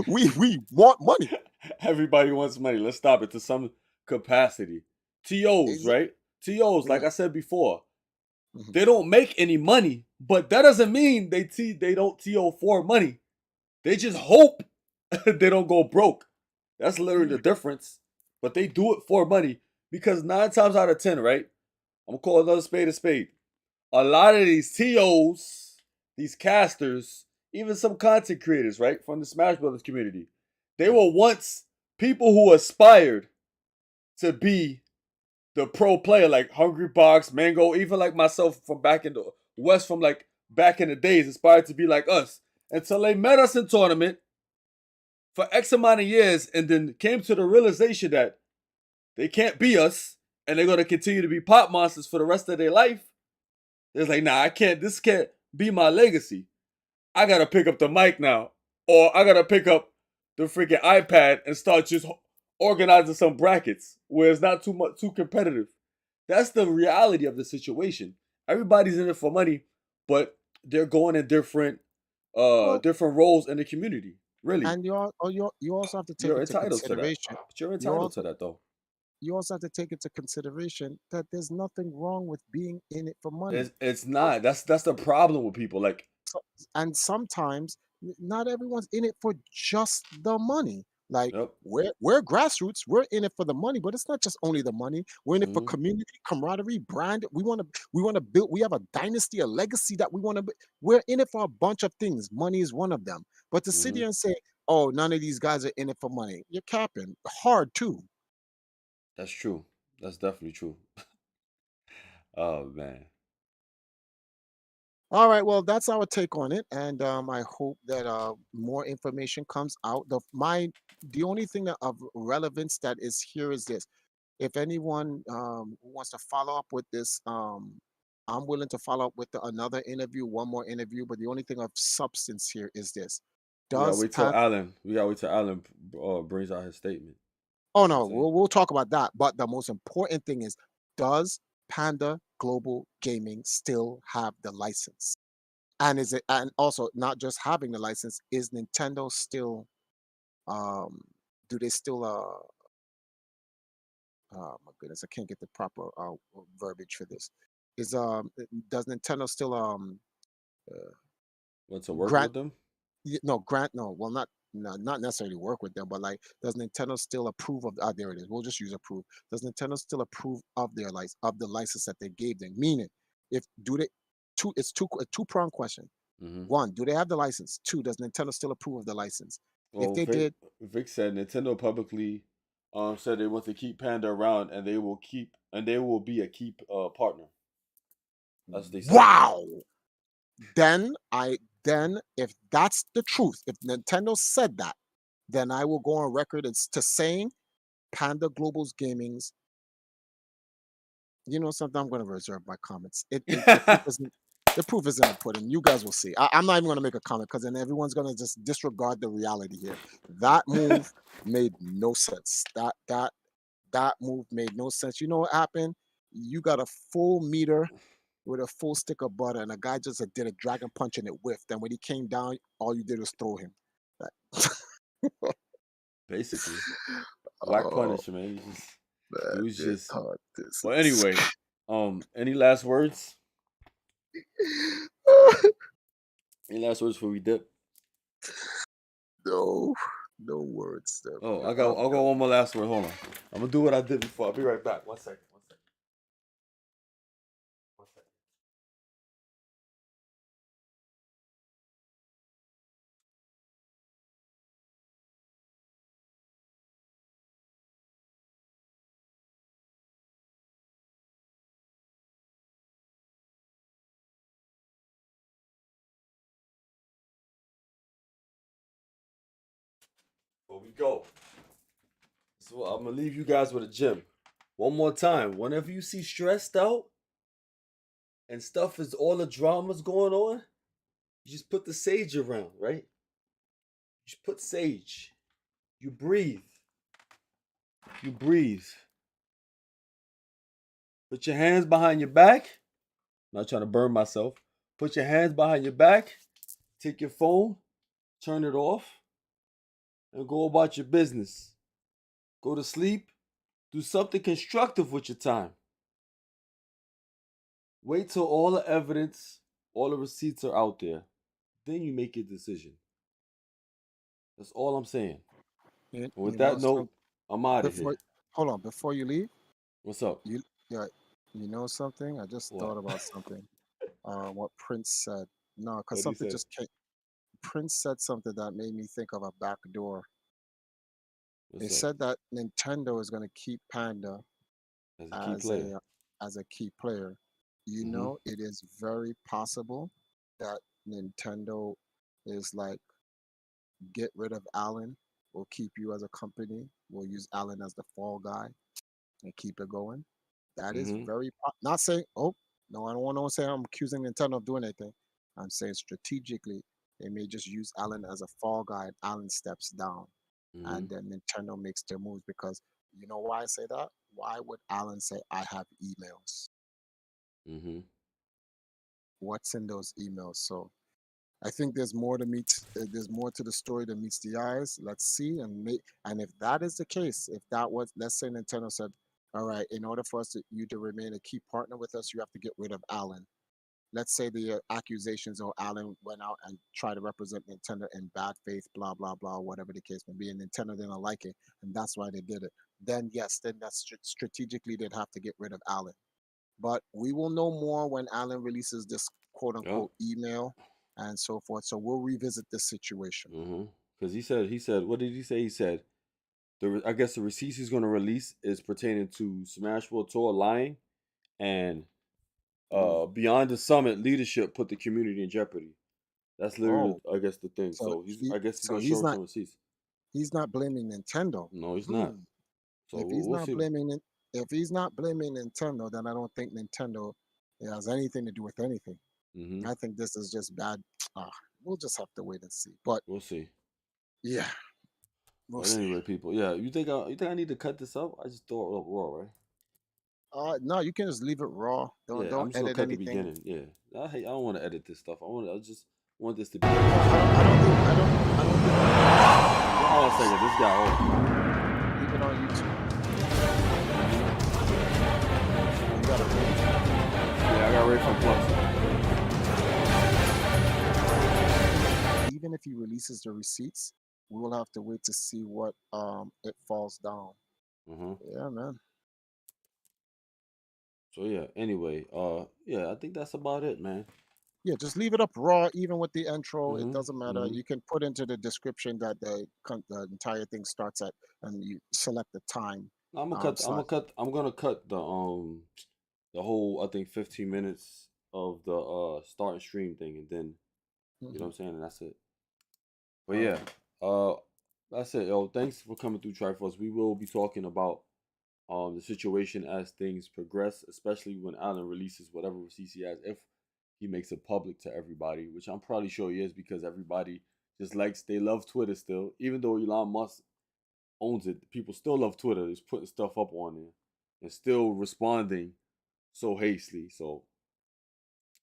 Speaker 2: we want money.
Speaker 1: Everybody wants money. Let's stop it to some capacity. TOs,
Speaker 2: Exa-
Speaker 1: right? TOs, like
Speaker 2: Yeah.
Speaker 1: I said before,
Speaker 2: Mhm.
Speaker 1: they don't make any money, but that doesn't mean they don't TO for money. They just hope they don't go broke. That's literally the difference. But they do it for money because 9 times out of 10, right? I'm gonna call another spade a spade. A lot of these TOs, these casters, even some content creators, right, from the Smash Brothers community, they
Speaker 2: Mhm.
Speaker 1: were once people who aspired to be the pro player, like Hungry Box, Mango, even like myself from back in the West, from like back in the days, aspired to be like us until they met us in tournament for X amount of years and then came to the realization that they can't be us and they're gonna continue to be pop monsters for the rest of their life. It's like, nah, this can't be my legacy. I gotta pick up the mic now. Or I gotta pick up the freaking iPad and start just organizing some brackets where it's not too competitive. That's the reality of the situation. Everybody's in it for money, but they're going in
Speaker 2: Well,
Speaker 1: different roles in the community. Really.
Speaker 2: and you also have to take
Speaker 1: You're
Speaker 2: into
Speaker 1: entitled to that.
Speaker 2: consideration.
Speaker 1: But you're
Speaker 2: You
Speaker 1: entitled to
Speaker 2: also
Speaker 1: that though.
Speaker 2: you also have to take into consideration that there's nothing wrong with being in it for money.
Speaker 1: It's not. That's the problem with people. Like,
Speaker 2: So, and sometimes not everyone's in it for just the money. Like
Speaker 1: yep.
Speaker 2: we're grassroots, we're in it for the money, but it's not just only the money. We're in it for
Speaker 1: Mm-hmm.
Speaker 2: community, camaraderie, brand. We want to build. We have a dynasty, a legacy that we want to. We're in it for a bunch of things. Money is one of them. But to sit
Speaker 1: Mm-hmm.
Speaker 2: here and say, "Oh, none of these guys are in it for money," you're capping. Hard too.
Speaker 1: That's true. That's definitely true. Oh man.
Speaker 2: All right, well, that's our take on it, and I hope that more information comes out. The only thing that of relevance that is here is this: if anyone wants to follow up with this, I'm willing to follow up with another interview, one more interview. But the only thing of substance here is this:
Speaker 1: We gotta
Speaker 2: Does
Speaker 1: wait till
Speaker 2: Pan?
Speaker 1: Alan. We gotta wait till Alan brings out his statement.
Speaker 2: Oh
Speaker 1: You know what I'm
Speaker 2: no,
Speaker 1: saying?
Speaker 2: we'll talk about that. But the most important thing is: Does Panda Global Gaming still have the license? And is it, and also not just having the license, is Nintendo still um do they still oh my goodness, I can't get the proper verbiage for this. Is does Nintendo still uh,
Speaker 1: Want to work
Speaker 2: grant
Speaker 1: with them?
Speaker 2: no grant no well not necessarily work with them, but like does Nintendo still approve of there it is, we'll just use approve. Does Nintendo still approve of their license, of the license that they gave them? Meaning, if do they two it's two a two-pronged question.
Speaker 1: Mm-hmm.
Speaker 2: One, do they have the license? Two, does Nintendo still approve of the license? If
Speaker 1: Well,
Speaker 2: they did,
Speaker 1: Vic said Nintendo publicly said they want to keep Panda around and they will be a keep partner. That's what they said.
Speaker 2: wow, then if that's the truth, if Nintendo said that, then I will go on record as to saying Panda Global's Gaming's. You know something? I'm going to reserve my comments. The proof is in the pudding. You guys will see. I'm not even going to make a comment because then everyone's going to just disregard the reality here. That move made no sense. That move made no sense. You know what happened? You got a full meter with a full stick of butter, and a guy just did a dragon punch and it whiffed. And when he came down, all you did was throw him.
Speaker 1: Basically, whack
Speaker 2: Oh
Speaker 1: punisher, man. It
Speaker 2: man,
Speaker 1: was
Speaker 2: they
Speaker 1: just.
Speaker 2: thought this
Speaker 1: Well,
Speaker 2: is
Speaker 1: anyway, any last words? Any last words before we dip?
Speaker 2: no, no words.
Speaker 1: Oh,
Speaker 2: I'm
Speaker 1: I'll go
Speaker 2: done.
Speaker 1: one more last word. Hold on. I'm gonna do what I did before. I'll be right back. One second. One second. One second. Before we go. So I'm gonna leave you guys with a gem. One more time. Whenever you see stressed out and stuff is all the dramas going on, you just put the sage around, right? You just put sage. You breathe. You breathe. Put your hands behind your back. I'm not trying to burn myself. Put your hands behind your back. Take your phone, turn it off, and go about your business. Go to sleep. Do something constructive with your time. Wait till all the evidence, all the receipts are out there. Then you make your decision. That's all I'm saying. And with
Speaker 2: You
Speaker 1: that
Speaker 2: know,
Speaker 1: note, I'm out of here.
Speaker 2: before hold on, before you leave,
Speaker 1: What's up?
Speaker 2: you yeah, you know something? I just
Speaker 1: What?
Speaker 2: thought about something. What Prince said. No, because
Speaker 1: What did he
Speaker 2: something
Speaker 1: say?
Speaker 2: just came. Prince said something that made me think of a back door. He
Speaker 1: What's up?
Speaker 2: said that Nintendo is going to keep Panda
Speaker 1: As a key
Speaker 2: as
Speaker 1: player.
Speaker 2: a key player. You
Speaker 1: Mm-hmm.
Speaker 2: know, it is very possible that Nintendo is like, get rid of Allen. We'll keep you as a company. We'll use Allen as the fall guy and keep it going. That is
Speaker 1: Mm-hmm.
Speaker 2: very not saying, oh no, I don't want to say I'm accusing Nintendo of doing anything. I'm saying strategically they may just use Allen as a fall guy and Allen steps down,
Speaker 1: Mm-hmm.
Speaker 2: and then Nintendo makes their moves because you know why I say that? Why would Allen say I have emails?
Speaker 1: Mm-hmm.
Speaker 2: What's in those emails? So I think there's more to meet. There's more to the story than meets the eyes. Let's see and if that is the case, if that was, let's say Nintendo said, "All right, in order for you to remain a key partner with us, you have to get rid of Allen." Let's say the accusations or Allen went out and tried to represent Nintendo in bad faith, blah blah blah, whatever the case may be, and Nintendo didn't like it, and that's why they did it. Then yes, then that's strategically they'd have to get rid of Allen. But we will know more when Allen releases this quote
Speaker 1: Yep.
Speaker 2: unquote email and so forth. So we'll revisit this situation.
Speaker 1: Mm-hmm. Because he said, what did he say? He said, I guess the receipts he's going to release is pertaining to Smash World Tour lying and
Speaker 2: Ooh.
Speaker 1: beyond the summit leadership put the community in jeopardy. That's literally,
Speaker 2: Oh,
Speaker 1: I guess, the thing.
Speaker 2: so
Speaker 1: So I guess he's
Speaker 2: so
Speaker 1: going to show him some receipts.
Speaker 2: he's not blaming Nintendo.
Speaker 1: No, he's not.
Speaker 2: Hmm.
Speaker 1: So
Speaker 2: If he's
Speaker 1: we'll
Speaker 2: not
Speaker 1: see.
Speaker 2: blaming it, if he's not blaming Nintendo, then I don't think Nintendo has anything to do with anything.
Speaker 1: Mm-hmm.
Speaker 2: I think this is just bad. Ah, we'll just have to wait and see. But
Speaker 1: We'll see.
Speaker 2: yeah, we'll
Speaker 1: But
Speaker 2: see.
Speaker 1: anyway, people, yeah, you think I need to cut this up? I just throw it up raw, right?
Speaker 2: No, you can just leave it raw.
Speaker 1: Yeah, I'm
Speaker 2: Don't
Speaker 1: just gonna
Speaker 2: edit
Speaker 1: cut the
Speaker 2: anything.
Speaker 1: beginning. Yeah, I don't want to edit this stuff. I just want this to be
Speaker 2: No,
Speaker 1: like.
Speaker 2: I don't think you need to edit anything.
Speaker 1: Hold on a second. This guy, hold on.
Speaker 2: Leave it on YouTube.
Speaker 1: Mm-hmm.
Speaker 2: Oh, you got a rate.
Speaker 1: Yeah, I got ready for plus.
Speaker 2: Even if he releases the receipts, we will have to wait to see what it falls down.
Speaker 1: Mm-hmm.
Speaker 2: Yeah, man.
Speaker 1: So yeah. Anyway, yeah, I think that's about it, man.
Speaker 2: Yeah, just leave it up raw, even with the intro. It
Speaker 1: Mm-hmm.
Speaker 2: doesn't matter.
Speaker 1: Mm-hmm.
Speaker 2: You can put into the description that the entire thing starts at, and you select the time.
Speaker 1: I'm gonna cut. I'm gonna
Speaker 2: Start.
Speaker 1: cut. I'm gonna cut the whole I think 15 minutes of the start and stream thing, and then you know
Speaker 2: Hmm.
Speaker 1: what I'm saying, and that's it. But
Speaker 2: All
Speaker 1: yeah,
Speaker 2: right.
Speaker 1: uh, that's it, yo. Thanks for coming through, Triforce. We will be talking about the situation as things progress, especially when Allen releases whatever receipts he has, if he makes it public to everybody, which I'm probably sure he is because everybody just likes, they love Twitter still, even though Elon Musk owns it. People still love Twitter. He's putting stuff up on it and still responding so hastily. So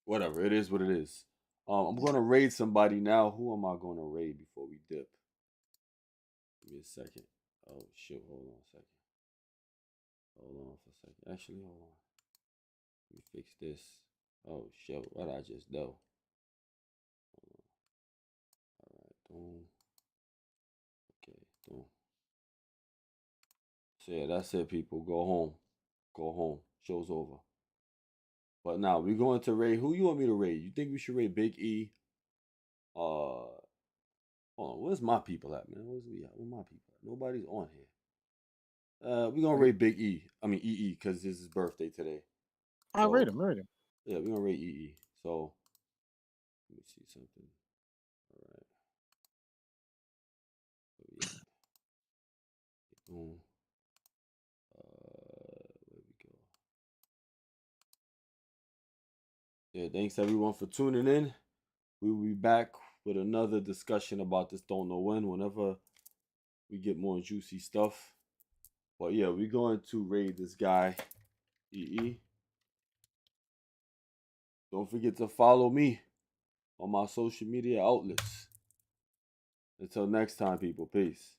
Speaker 1: whatever, it is what it is. I'm
Speaker 2: Yeah.
Speaker 1: gonna raid somebody now. Who am I gonna raid before we dip? Give me a second. Oh shit, hold on a second. Hold on for a second. Actually, hold on. Let me fix this. Oh shit, what I just do? Alright, boom. Okay, boom. So yeah, that's it, people. Go home. Go home. Show's over. But now we're going to raid. Who you want me to raid? You think we should raid Big E? Hold on. Where's my people at, man? Where's we at? Where my people at? Nobody's on here. We're gonna rate Big E. I mean EE because it's his birthday today.
Speaker 2: I rate
Speaker 1: So
Speaker 2: him, rate him.
Speaker 1: yeah, we're gonna rate EE. So let me see something. All right. Where we at? Boom. Where we go? Yeah, thanks everyone for tuning in. We will be back with another discussion about this don't know when, whenever we get more juicy stuff. But yeah, we're going to raid this guy, EE. Don't forget to follow me on my social media outlets. Until next time, people. Peace.